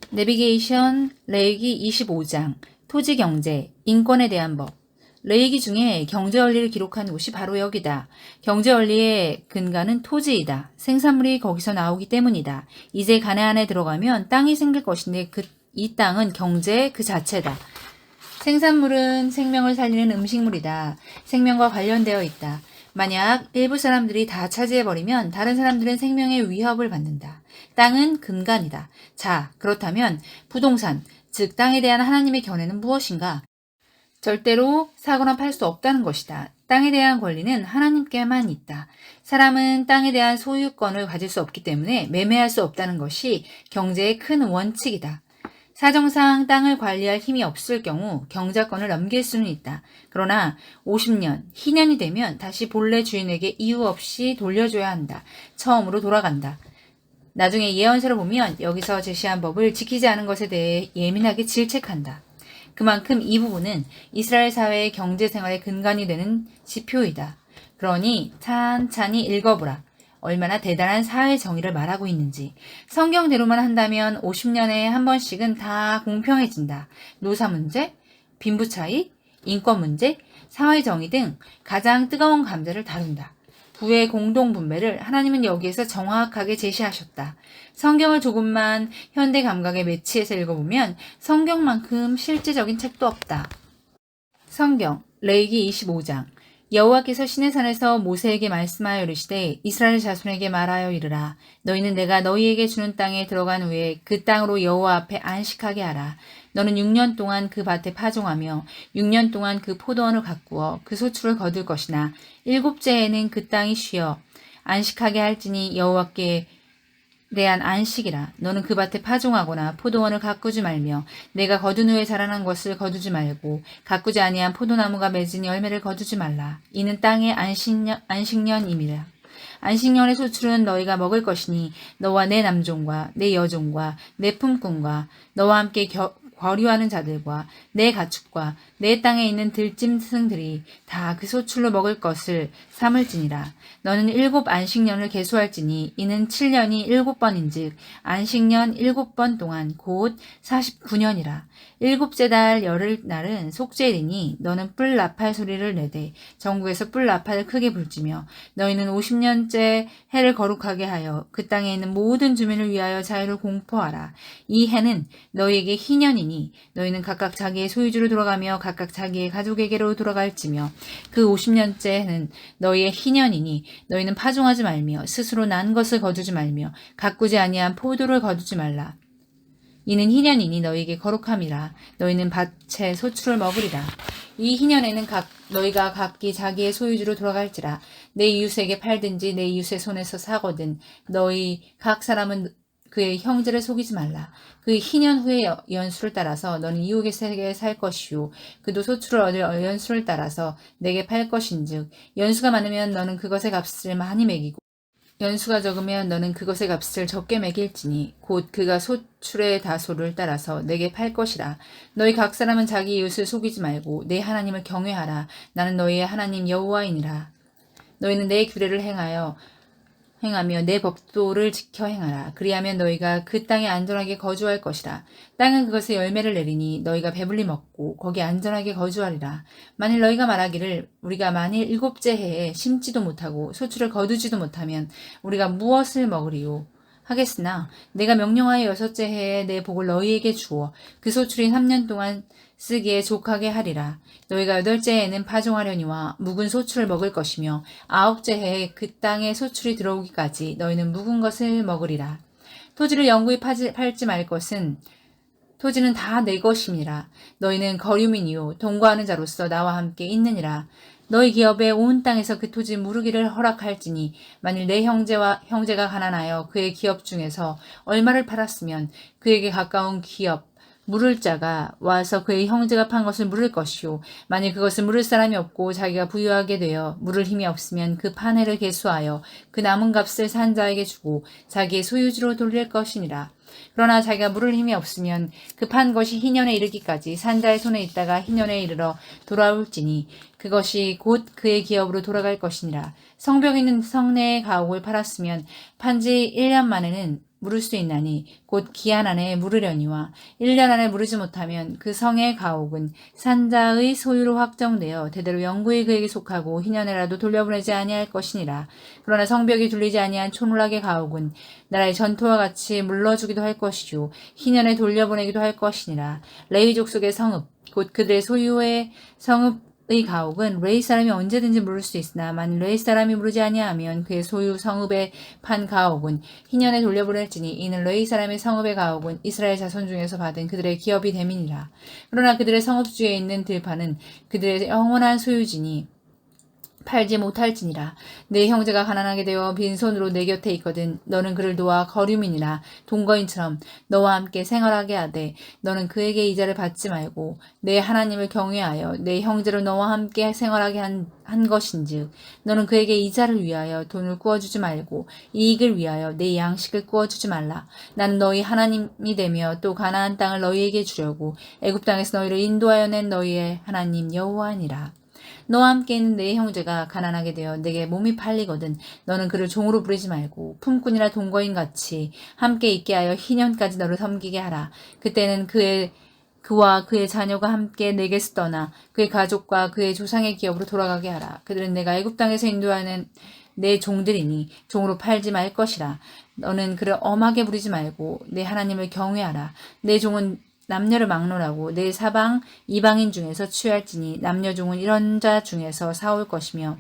내비게이션 레위기 25장 토지경제, 인권에 대한 법 레위기 중에 경제원리를 기록한 곳이 바로 여기다. 경제원리의 근간은 토지이다. 생산물이 거기서 나오기 때문이다. 이제 가나안에 들어가면 땅이 생길 것인데 이 땅은 경제 그 자체다. 생산물은 생명을 살리는 음식물이다. 생명과 관련되어 있다. 만약 일부 사람들이 다 차지해버리면 다른 사람들은 생명의 위협을 받는다. 땅은 근간이다. 자, 그렇다면 부동산, 즉 땅에 대한 하나님의 견해는 무엇인가? 절대로 사거나 팔 수 없다는 것이다. 땅에 대한 권리는 하나님께만 있다. 사람은 땅에 대한 소유권을 가질 수 없기 때문에 매매할 수 없다는 것이 경제의 큰 원칙이다. 사정상 땅을 관리할 힘이 없을 경우 경작권을 넘길 수는 있다. 그러나 50년, 희년이 되면 다시 본래 주인에게 이유 없이 돌려줘야 한다. 처음으로 돌아간다. 나중에 예언서를 보면 여기서 제시한 법을 지키지 않은 것에 대해 예민하게 질책한다. 그만큼 이 부분은 이스라엘 사회의 경제생활의 근간이 되는 지표이다. 그러니 찬찬히 읽어보라. 얼마나 대단한 사회 정의를 말하고 있는지. 성경대로만 한다면 50년에 한 번씩은 다 공평해진다. 노사 문제, 빈부 차이, 인권 문제, 사회 정의 등 가장 뜨거운 감자를 다룬다. 부의 공동 분배를 하나님은 여기에서 정확하게 제시하셨다. 성경을 조금만 현대 감각에 매치해서 읽어보면 성경만큼 실제적인 책도 없다. 성경 레위기 25장 여호와께서 시내산에서 모세에게 말씀하여 이르시되 이스라엘 자손에게 말하여 이르라. 너희는 내가 너희에게 주는 땅에 들어간 후에 그 땅으로 여호와 앞에 안식하게 하라. 너는 6년 동안 그 밭에 파종하며 6년 동안 그 포도원을 가꾸어 그 소출을 거둘 것이나 7째에는 그 땅이 쉬어 안식하게 할지니 여호와께 대한 안식이라. 너는 그 밭에 파종하거나 포도원을 가꾸지 말며 내가 거둔 후에 자라난 것을 거두지 말고 가꾸지 아니한 포도나무가 맺은 열매를 거두지 말라. 이는 땅의 안식년임이라. 안식년의 소출은 너희가 먹을 것이니 너와 내 남종과 내 여종과 내 품꾼과 너와 함께 거류하는 자들과 내 가축과 내 땅에 있는 들짐승들이 다 그 소출로 먹을 것을 삼을지니라. 너는 7 안식년을 계수할지니 이는 7년이 7번인즉 안식년 7번 동안 곧 49년이라. 7째 달 열흘 날은 속죄일이니 너는 뿔 나팔 소리를 내되 전국에서 뿔 나팔을 크게 불지며 너희는 50년째 해를 거룩하게 하여 그 땅에 있는 모든 주민을 위하여 자유를 공포하라. 이 해는 너희에게 희년이니 너희는 각각 자기의 소유주로 돌아가며 각각 자기의 가족에게로 돌아갈지며 그 50년째 해는 너희의 희년이니 너희는 파종하지 말며 스스로 난 것을 거두지 말며 가꾸지 아니한 포도를 거두지 말라. 이는 희년이니 너희에게 거룩함이라. 너희는 밭의 소출을 먹으리라. 이 희년에는 너희가 각기 자기의 소유주로 돌아갈지라. 내 이웃에게 팔든지 내 이웃의 손에서 사거든 너희 각 사람은 그의 형제를 속이지 말라. 그 희년 후의 연수를 따라서 너는 이웃에게 살 것이요 그도 소출을 얻을 연수를 따라서 내게 팔 것인즉 연수가 많으면 너는 그것의 값을 많이 매기고 연수가 적으면 너는 그것의 값을 적게 매길지니 곧 그가 소출의 다소를 따라서 내게 팔 것이라. 너희 각 사람은 자기 이웃을 속이지 말고 내 하나님을 경외하라. 나는 너희의 하나님 여호와이니라. 너희는 내 규례를 행하며 내 법도를 지켜 행하라. 그리하면 너희가 그 땅에 안전하게 거주할 것이라. 땅은 그것의 열매를 내리니 너희가 배불리 먹고 거기 안전하게 거주하리라. 만일 너희가 말하기를 우리가 만일 7째 해에 심지도 못하고 소출을 거두지도 못하면 우리가 무엇을 먹으리요? 하겠으나 내가 명령하여 6째 해에 내 복을 너희에게 주어 그 소출이 3년 동안 쓰기에 족하게 하리라. 너희가 8째 해에는 파종하려니와 묵은 소출을 먹을 것이며 9째 해에 그 땅에 소출이 들어오기까지 너희는 묵은 것을 먹으리라. 토지를 영구히 팔지 말 것은 토지는 다 내 것임이라. 너희는 거류민이요 동거하는 자로서 나와 함께 있느니라. 너희 기업에 온 땅에서 그 토지 무르기를 허락할지니 만일 내 형제가 가난하여 그의 기업 중에서 얼마를 팔았으면 그에게 가까운 기업 물을 자가 와서 그의 형제가 판 것을 물을 것이요 만일 그것을 물을 사람이 없고 자기가 부유하게 되어 물을 힘이 없으면 그 판 해를 계수하여 그 남은 값을 산 자에게 주고 자기의 소유주로 돌릴 것이니라. 그러나 자기가 물을 힘이 없으면 그 판 것이 희년에 이르기까지 산자의 손에 있다가 희년에 이르러 돌아올지니 그것이 곧 그의 기업으로 돌아갈 것이니라. 성벽 있는 성내의 가옥을 팔았으면 판지 1년 만에는 물을 수 있나니 곧 기한 안에 물으려니와 1년 안에 물으지 못하면 그 성의 가옥은 산자의 소유로 확정되어 대대로 영구히 그에게 속하고 희년에라도 돌려보내지 아니할 것이니라. 그러나 성벽이 둘리지 아니한 촌락의 가옥은 나라의 전토와 같이 물러주기도 할 것이요 희년에 돌려보내기도 할 것이니라. 레위 족속의 성읍 곧 그들의 소유의 성읍의 가옥은 레위 사람이 언제든지 물을 수 있으나 만일 레위 사람이 물으지 아니하면 그의 소유 성읍의 판 가옥은 희년에 돌려보낼지니 이는 레위 사람의 성읍의 가옥은 이스라엘 자손 중에서 받은 그들의 기업이 됨이니라. 그러나 그들의 성읍주에 있는 들판은 그들의 영원한 소유지니 팔지 못할지니라. 내 형제가 가난하게 되어 빈손으로 내 곁에 있거든 너는 그를 도와 거류민이나 동거인처럼 너와 함께 생활하게 하되 너는 그에게 이자를 받지 말고 내 하나님을 경외하여 내 형제로 너와 함께 생활하게 한 것인즉 너는 그에게 이자를 위하여 돈을 구워주지 말고 이익을 위하여 내 양식을 구워주지 말라. 나는 너희 하나님이 되며 또 가나안 땅을 너희에게 주려고 애굽 땅에서 너희를 인도하여 낸 너희의 하나님 여호와니라. 너와 함께 있는 내 형제가 가난하게 되어 내게 몸이 팔리거든 너는 그를 종으로 부리지 말고 품꾼이나 동거인 같이 함께 있게 하여 희년까지 너를 섬기게 하라. 그때는 그와 그의 자녀가 함께 내게서 떠나 그의 가족과 그의 조상의 기업으로 돌아가게 하라. 그들은 내가 애굽 땅에서 인도하는 내 종들이니 종으로 팔지 말 것이라. 너는 그를 엄하게 부리지 말고 내 하나님을 경외하라. 내 종은 남녀를 막론하고 내 사방 이방인 중에서 취할지니 남녀 종은 이런 자 중에서 사올 것이며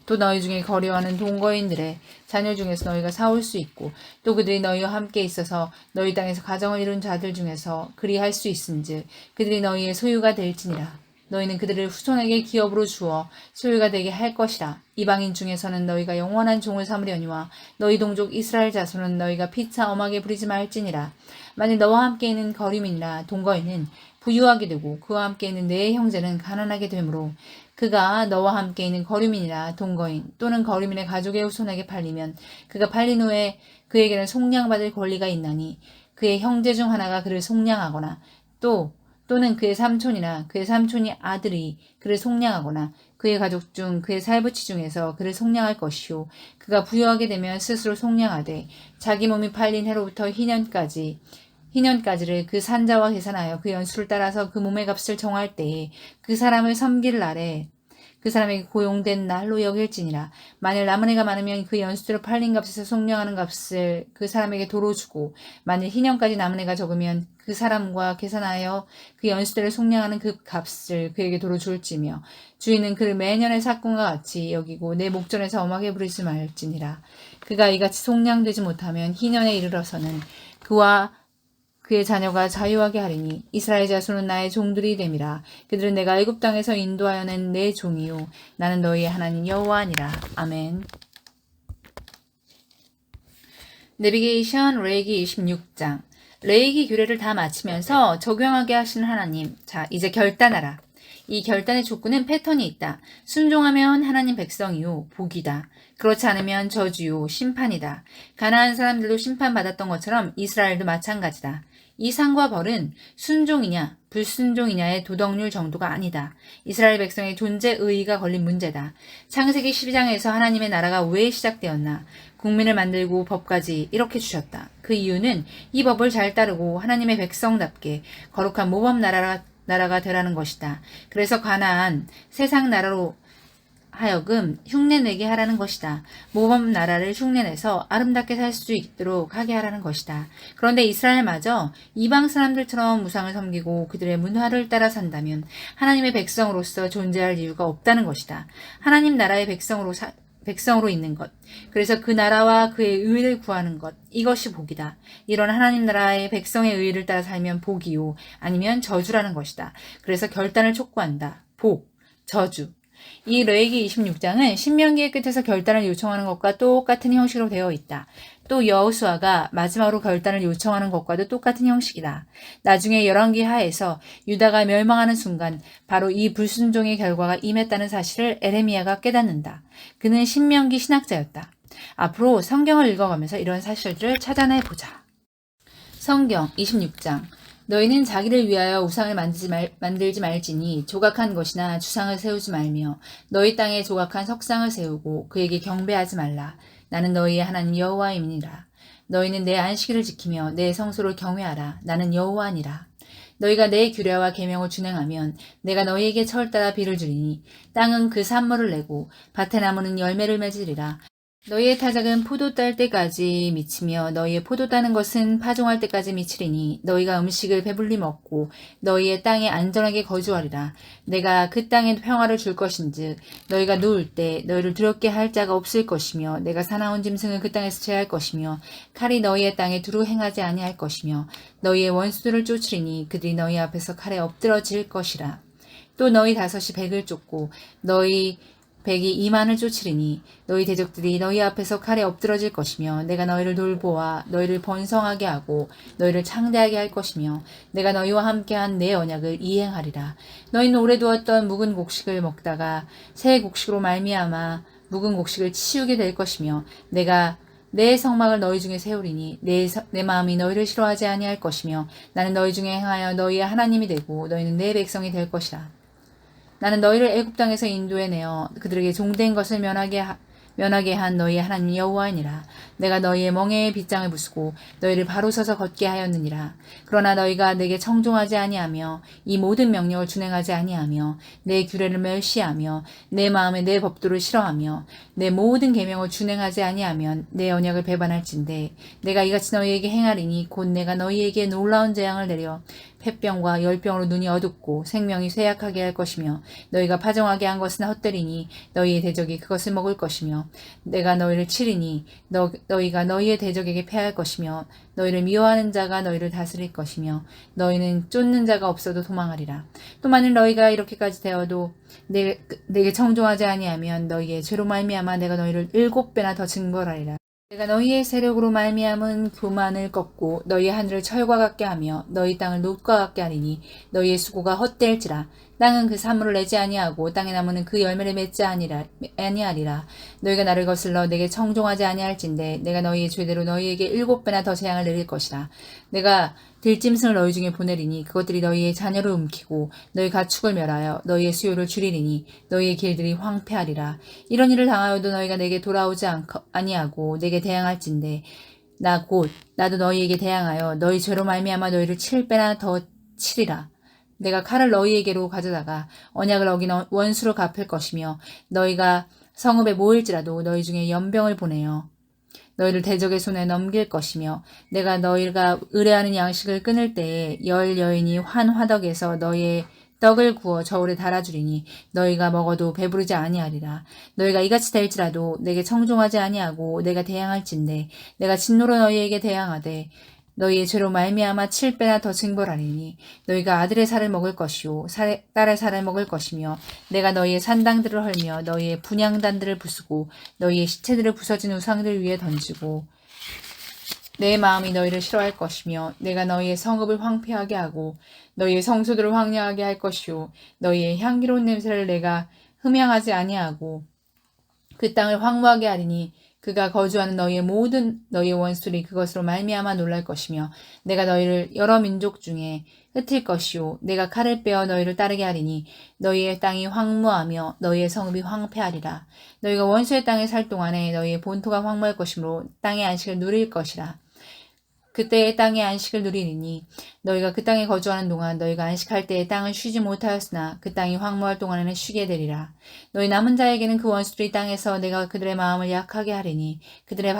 또 너희 중에 거류하는 동거인들의 자녀 중에서 너희가 사올 수 있고 또 그들이 너희와 함께 있어서 너희 땅에서 가정을 이룬 자들 중에서 그리할 수 있은즉 그들이 너희의 소유가 될지니라. 너희는 그들을 후손에게 기업으로 주어 소유가 되게 할 것이라. 이방인 중에서는 너희가 영원한 종을 삼으려니와 너희 동족 이스라엘 자손은 너희가 피차 엄하게 부리지 말지니라. 만일 너와 함께 있는 거류민이나 동거인은 부유하게 되고 그와 함께 있는 내 형제는 가난하게 되므로 그가 너와 함께 있는 거류민이나 동거인 또는 거류민의 가족의 후손에게 팔리면 그가 팔린 후에 그에게는 속량받을 권리가 있나니 그의 형제 중 하나가 그를 속량하거나 또는 그의 삼촌이나 그의 삼촌이 아들이 그를 속량하거나 그의 가족 중 그의 살부치 중에서 그를 속량할 것이요 그가 부유하게 되면 스스로 속량하되 자기 몸이 팔린 해로부터 희년까지를 그 산자와 계산하여 그 연수를 따라서 그 몸의 값을 정할 때에 그 사람을 섬길 날에 그 사람에게 고용된 날로 여길지니라. 만일 남은 해가 많으면 그 연수대로 팔린 값에서 속량하는 값을 그 사람에게 도로 주고 만일 희년까지 남은 해가 적으면 그 사람과 계산하여 그 연수대를 속량하는 그 값을 그에게 도로 줄지며 주인은 그를 매년의 사건과 같이 여기고 내 목전에서 엄하게 부르지 말지니라. 그가 이같이 속량되지 못하면 희년에 이르러서는 그와 그의 자녀가 자유하게 하리니 이스라엘 자손은 나의 종들이 됨이라. 그들은 내가 애굽 땅에서 인도하여 낸 내 종이요 나는 너희의 하나님 여호와니라. 아멘. 내비게이션 레위기 26장. 레위기 규례를 다 마치면서 적용하게 하시는 하나님. 자, 이제 결단하라. 이 결단의 조건은 패턴이 있다. 순종하면 하나님 백성이요 복이다. 그렇지 않으면 저주요 심판이다. 가나안 사람들도 심판받았던 것처럼 이스라엘도 마찬가지다. 이 상과 벌은 순종이냐 불순종이냐의 도덕률 정도가 아니다. 이스라엘 백성의 존재 의의가 걸린 문제다. 창세기 12장에서 하나님의 나라가 왜 시작되었나? 국민을 만들고 법까지 이렇게 주셨다. 그 이유는 이 법을 잘 따르고 하나님의 백성답게 거룩한 모범 나라가 되라는 것이다. 그래서 가나안 세상 나라로 하여금 흉내내게 하라는 것이다. 모범 나라를 흉내내서 아름답게 살 수 있도록 하게 하라는 것이다. 그런데 이스라엘마저 이방 사람들처럼 우상을 섬기고 그들의 문화를 따라 산다면 하나님의 백성으로서 존재할 이유가 없다는 것이다. 하나님 나라의 백성으로 있는 것. 그래서 그 나라와 그의 의를 구하는 것. 이것이 복이다. 이런 하나님 나라의 백성의 의를 따라 살면 복이요. 아니면 저주라는 것이다. 그래서 결단을 촉구한다. 복, 저주. 이 레위기 26장은 신명기의 끝에서 결단을 요청하는 것과 똑같은 형식으로 되어 있다. 또 여호수아가 마지막으로 결단을 요청하는 것과도 똑같은 형식이다. 나중에 열왕기 하에서 유다가 멸망하는 순간 바로 이 불순종의 결과가 임했다는 사실을 에레미야가 깨닫는다. 그는 신명기 신학자였다. 앞으로 성경을 읽어가면서 이런 사실들을 찾아내보자. 성경 26장. 너희는 자기를 위하여 우상을 만들지 말지니 조각한 것이나 주상을 세우지 말며 너희 땅에 조각한 석상을 세우고 그에게 경배하지 말라. 나는 너희의 하나님 여호와임이니라. 너희는 내 안식일을 지키며 내 성소를 경외하라. 나는 여호와니라. 너희가 내 규례와 계명을 준행하면 내가 너희에게 철 따라 비를 주리니 땅은 그 산물을 내고 밭의 나무는 열매를 맺으리라. 너희의 타작은 포도 딸 때까지 미치며 너희의 포도 따는 것은 파종할 때까지 미치리니 너희가 음식을 배불리 먹고 너희의 땅에 안전하게 거주하리라. 내가 그 땅에 평화를 줄 것인즉 너희가 누울 때 너희를 두렵게 할 자가 없을 것이며 내가 사나운 짐승을 그 땅에서 제할 것이며 칼이 너희의 땅에 두루 행하지 아니할 것이며 너희의 원수들을 쫓으리니 그들이 너희 앞에서 칼에 엎드러질 것이라. 또 너희 다섯이 백을 쫓고 너희 백이 2만을 쫓으리니 너희 대적들이 너희 앞에서 칼에 엎드러질 것이며 내가 너희를 돌보아 너희를 번성하게 하고 너희를 창대하게 할 것이며 내가 너희와 함께한 내 언약을 이행하리라. 너희는 오래 두었던 묵은 곡식을 먹다가 새 곡식으로 말미암아 묵은 곡식을 치우게 될 것이며 내가 내 성막을 너희 중에 세우리니 내 마음이 너희를 싫어하지 아니할 것이며 나는 너희 중에 행하여 너희의 하나님이 되고 너희는 내 백성이 될 것이라. 나는 너희를 애굽 땅에서 인도해내어 그들에게 종된 것을 면하게 한 너희의 하나님 여호와이니라. 내가 너희의 멍에에 빗장을 부수고 너희를 바로 서서 걷게 하였느니라. 그러나 너희가 내게 청종하지 아니하며 이 모든 명령을 준행하지 아니하며 내 규례를 멸시하며 내 마음에 내 법도를 싫어하며 내 모든 계명을 준행하지 아니하면 내 언약을 배반할진대 내가 이같이 너희에게 행하리니 곧 내가 너희에게 놀라운 재앙을 내려 폐병과 열병으로 눈이 어둡고 생명이 쇠약하게 할 것이며 너희가 파종하게 한 것은 헛되리니 너희의 대적이 그것을 먹을 것이며 내가 너희를 치리니 너희가 너희의 대적에게 패할 것이며 너희를 미워하는 자가 너희를 다스릴 것이며 너희는 쫓는 자가 없어도 도망하리라. 또 만일 너희가 이렇게까지 되어도 내게 청종하지 아니하면 너희의 죄로 말미암아 내가 너희를 7배나 더 징벌하리라. 내가 너희의 세력으로 말미암은 교만을 꺾고 너희의 하늘을 철과 같게 하며 너희 땅을 놋과 같게 하리니 너희의 수고가 헛될지라. 땅은 그 산물을 내지 아니하고 땅의 나무는 그 열매를 맺지 아니하리라. 너희가 나를 거슬러 내게 청종하지 아니할진대 내가 너희의 죄대로 너희에게 7배나 더 재앙을 내릴 것이라. 내가 들짐승을 너희 중에 보내리니 그것들이 너희의 자녀를 움키고 너희 가축을 멸하여 너희의 수요를 줄이리니 너희의 길들이 황폐하리라. 이런 일을 당하여도 너희가 내게 돌아오지 아니하고 내게 대항할진대 나도 너희에게 대항하여 너희 죄로 말미암아 너희를 7배나 더 치리라. 내가 칼을 너희에게로 가져다가 언약을 어긴 원수로 갚을 것이며 너희가 성읍에 모일지라도 너희 중에 연병을 보내어 너희를 대적의 손에 넘길 것이며 내가 너희가 의뢰하는 양식을 끊을 때에 열 여인이 한 화덕에서 너희의 떡을 구워 저울에 달아주리니 너희가 먹어도 배부르지 아니하리라. 너희가 이같이 될지라도 내게 청종하지 아니하고 내가 대항할진대 내가 진노로 너희에게 대항하되 너희의 죄로 말미암아 7배나 더 징벌하리니 너희가 아들의 살을 먹을 것이요 딸의 살을 먹을 것이며 내가 너희의 산당들을 헐며 너희의 분향단들을 부수고 너희의 시체들을 부서진 우상들 위에 던지고 내 마음이 너희를 싫어할 것이며 내가 너희의 성읍을 황폐하게 하고 너희의 성소들을 황량하게 할 것이요 너희의 향기로운 냄새를 내가 흠향하지 아니하고 그 땅을 황무하게 하리니 그가 거주하는 너희의 원수들이 그것으로 말미암아 놀랄 것이며 내가 너희를 여러 민족 중에 흩을 것이요 내가 칼을 빼어 너희를 따르게 하리니 너희의 땅이 황무하며 너희의 성읍이 황폐하리라. 너희가 원수의 땅에 살 동안에 너희의 본토가 황무할 것이므로 땅의 안식을 누릴 것이라. 그때의 땅의 안식을 누리리니 너희가 그 땅에 거주하는 동안 너희가 안식할 때에 땅을 쉬지 못하였으나 그 땅이 황무할 동안에는 쉬게 되리라. 너희 남은 자에게는 그 원수들이 땅에서 내가 그들의 마음을 약하게 하리니 그들은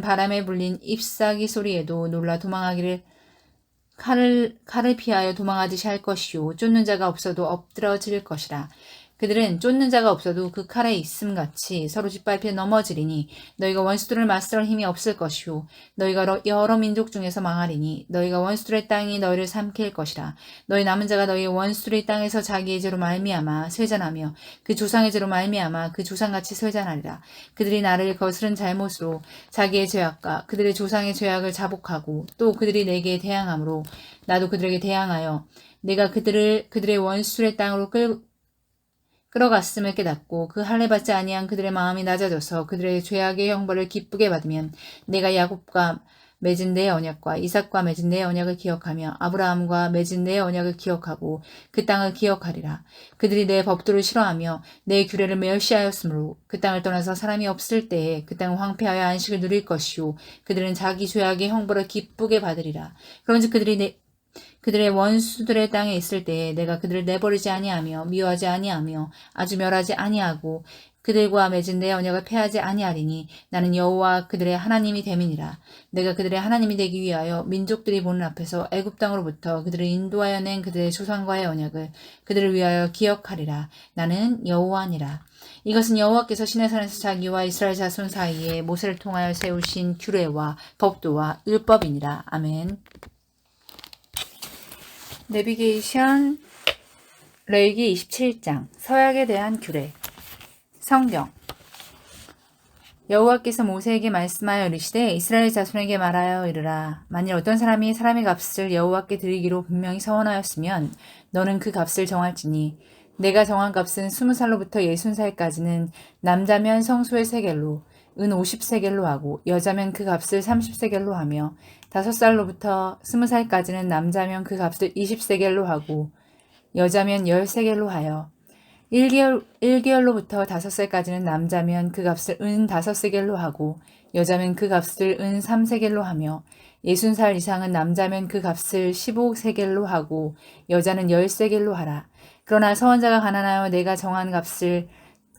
바람에 불린 잎사귀 소리에도 놀라 도망하기를 칼을 피하여 도망하듯이 할 것이요 쫓는 자가 없어도 엎드러질 것이라. 그들은 쫓는 자가 없어도 그 칼에 있음같이 서로 짓밟혀 넘어지리니 너희가 원수들을 맞설 힘이 없을 것이요 너희가 여러 민족 중에서 망하리니 너희가 원수들의 땅이 너희를 삼킬 것이라. 너희 남은 자가 너희 원수들의 땅에서 자기의 죄로 말미암아 쇠잔하며 그 조상의 죄로 말미암아 그 조상같이 쇠잔하리라. 그들이 나를 거스른 잘못으로 자기의 죄악과 그들의 조상의 죄악을 자복하고 또 그들이 내게 대항함으로 나도 그들에게 대항하여 내가 그들의 원수들의 땅으로 끌어갔음을 깨닫고 그 할례 받지 아니한 그들의 마음이 낮아져서 그들의 죄악의 형벌을 기쁘게 받으면 내가 야곱과 맺은 내 언약과 이삭과 맺은 내 언약을 기억하며 아브라함과 맺은 내 언약을 기억하고 그 땅을 기억하리라. 그들이 내 법도를 싫어하며 내 규례를 멸시하였으므로 그 땅을 떠나서 사람이 없을 때에 그 땅을 황폐하여 안식을 누릴 것이요 그들은 자기 죄악의 형벌을 기쁘게 받으리라. 그런즉 그들의 원수들의 땅에 있을 때에 내가 그들을 내버리지 아니하며 미워하지 아니하며 아주 멸하지 아니하고 그들과 맺은 내 언약을 폐하지 아니하리니 나는 여호와 그들의 하나님이 됨이니라. 내가 그들의 하나님이 되기 위하여 민족들이 보는 앞에서 애굽 땅으로부터 그들을 인도하여 낸 그들의 조상과의 언약을 그들을 위하여 기억하리라. 나는 여호와니라. 이것은 여호와께서 시내산에서 자기와 이스라엘 자손 사이에 모세를 통하여 세우신 규례와 법도와 율법이니라. 아멘. 내비게이션 레위기 27장 서약에 대한 규례. 성경 여호와께서 모세에게 말씀하여 이르시되 이스라엘 자손에게 말하여 이르라. 만일 어떤 사람이 사람의 값을 여호와께 드리기로 분명히 서원하였으면 너는 그 값을 정할지니 내가 정한 값은 20살로부터 60살까지는 남자면 성소의 세겔로 은 50세겔로 하고 여자면 그 값을 30세겔로 하며 5살로부터 20살까지는 남자면 그 값을 20세겔로 하고 여자면 10세겔로 하여 1개월로부터 5살까지는 남자면 그 값을 은 5세겔로 하고 여자면 그 값을 은 3세겔로 하며 60살 이상은 남자면 그 값을 15세겔로 하고 여자는 10세겔로 하라. 그러나 서원자가 가난하여 내가 정한 값을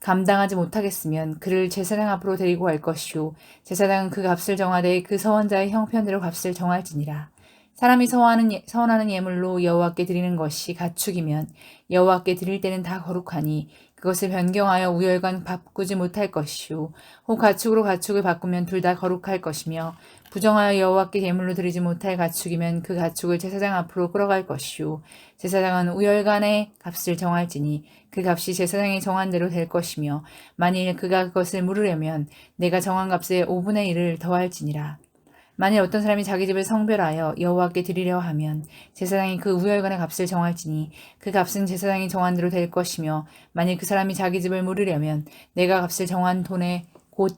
감당하지 못하겠으면 그를 제사장 앞으로 데리고 갈 것이요 제사장은 그 값을 정하되 그 서원자의 형편대로 값을 정할지니라. 사람이 서원하는 예물로 여호와께 드리는 것이 가축이면 여호와께 드릴 때는 다 거룩하니 그것을 변경하여 우열간 바꾸지 못할 것이요 혹 가축으로 가축을 바꾸면 둘 다 거룩할 것이며 부정하여 여호와께 예물로 드리지 못할 가축이면 그 가축을 제사장 앞으로 끌어갈 것이요 제사장은 우열간의 값을 정할지니 그 값이 제사장이 정한 대로 될 것이며 만일 그가 그것을 물으려면 내가 정한 값의 5분의 1을 더할지니라. 만일 어떤 사람이 자기 집을 성별하여 여호와께 드리려 하면 제사장이 그 우열간의 값을 정할지니 그 값은 제사장이 정한 대로 될 것이며 만일 그 사람이 자기 집을 물으려면 내가 값을 정한 돈에 곧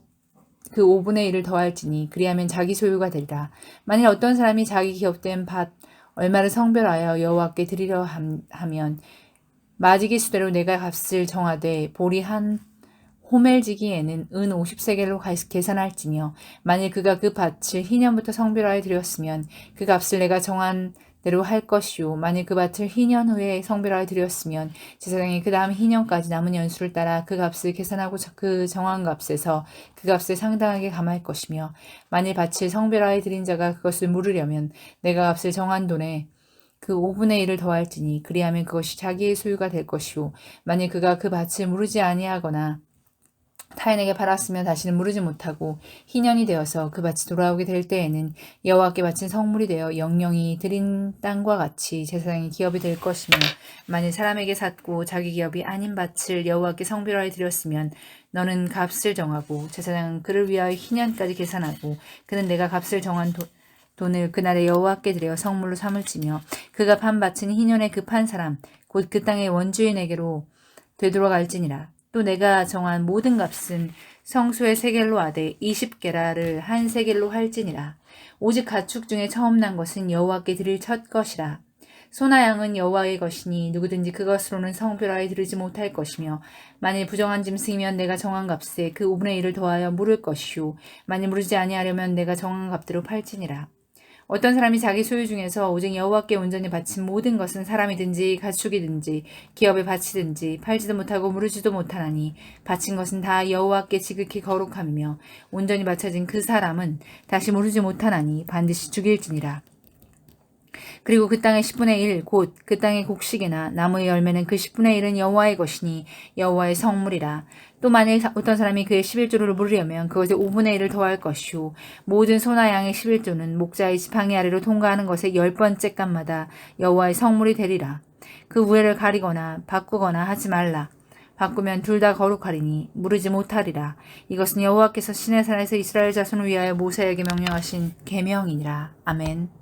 그 5분의 1을 더할지니 그리하면 자기 소유가 되리라. 만일 어떤 사람이 자기 기업된 밭 얼마를 성별하여 여호와께 드리려 하면 마지기 수대로 내가 값을 정하되 보리 한 호멜지기에는 은 50세겔로 계산할지며 만일 그가 그 밭을 희년부터 성별하여 드렸으면 그 값을 내가 정한 대로 할 것이요 만일 그 밭을 희년 후에 성별하여 드렸으면 제사장이 그 다음 희년까지 남은 연수를 따라 그 값을 계산하고 그 정한 값에서 그 값을 상당하게 감할 것이며 만일 밭을 성별하여 드린 자가 그것을 물으려면 내가 값을 정한 돈에 그 5분의 1을 더할지니 그리하면 그것이 자기의 소유가 될 것이요 만일 그가 그 밭을 무르지 아니하거나 타인에게 팔았으면 다시는 무르지 못하고 희년이 되어서 그 밭이 돌아오게 될 때에는 여호와께 바친 성물이 되어 영영이 드린 땅과 같이 제사장의 기업이 될 것이며 만일 사람에게 샀고 자기 기업이 아닌 밭을 여호와께 성별하여 드렸으면 너는 값을 정하고 제사장은 그를 위하여 희년까지 계산하고 그는 내가 값을 정한 돈을 그날에 여호와께 드려 성물로 삼을지며 그가 판 밭은 희년에 그 판 사람 곧 그 땅의 원주인에게로 되돌아갈지니라. 또 내가 정한 모든 값은 성소의 세겔로 하되 20게라를 한 세겔로 할지니라. 오직 가축 중에 처음 난 것은 여호와께 드릴 첫 것이라. 소나 양은 여호와의 것이니 누구든지 그것으로는 성별하여 드리지 못할 것이며 만일 부정한 짐승이면 내가 정한 값에 그 5분의 1을 더하여 물을 것이요 만일 무르지 아니하려면 내가 정한 값대로 팔지니라. 어떤 사람이 자기 소유 중에서 오직 여호와께 온전히 바친 모든 것은 사람이든지 가축이든지 기업에 바치든지 팔지도 못하고 무르지도 못하나니 바친 것은 다 여호와께 지극히 거룩함이며 온전히 바쳐진 그 사람은 다시 무르지 못하나니 반드시 죽일지니라. 그리고 그 땅의 10분의 1 곧 그 땅의 곡식이나 나무의 열매는 그 10분의 1은 여호와의 것이니 여호와의 성물이라. 또 만일 어떤 사람이 그의 11조를 물으려면 그것에 5분의 1을 더할 것이요 모든 소나 양의 11조는 목자의 지팡이 아래로 통과하는 것의 10번째 값마다 여호와의 성물이 되리라. 그 우애를 가리거나 바꾸거나 하지 말라. 바꾸면 둘 다 거룩하리니 무르지 못하리라. 이것은 여호와께서 시내산에서 이스라엘 자손을 위하여 모세에게 명령하신 계명이니라. 아멘.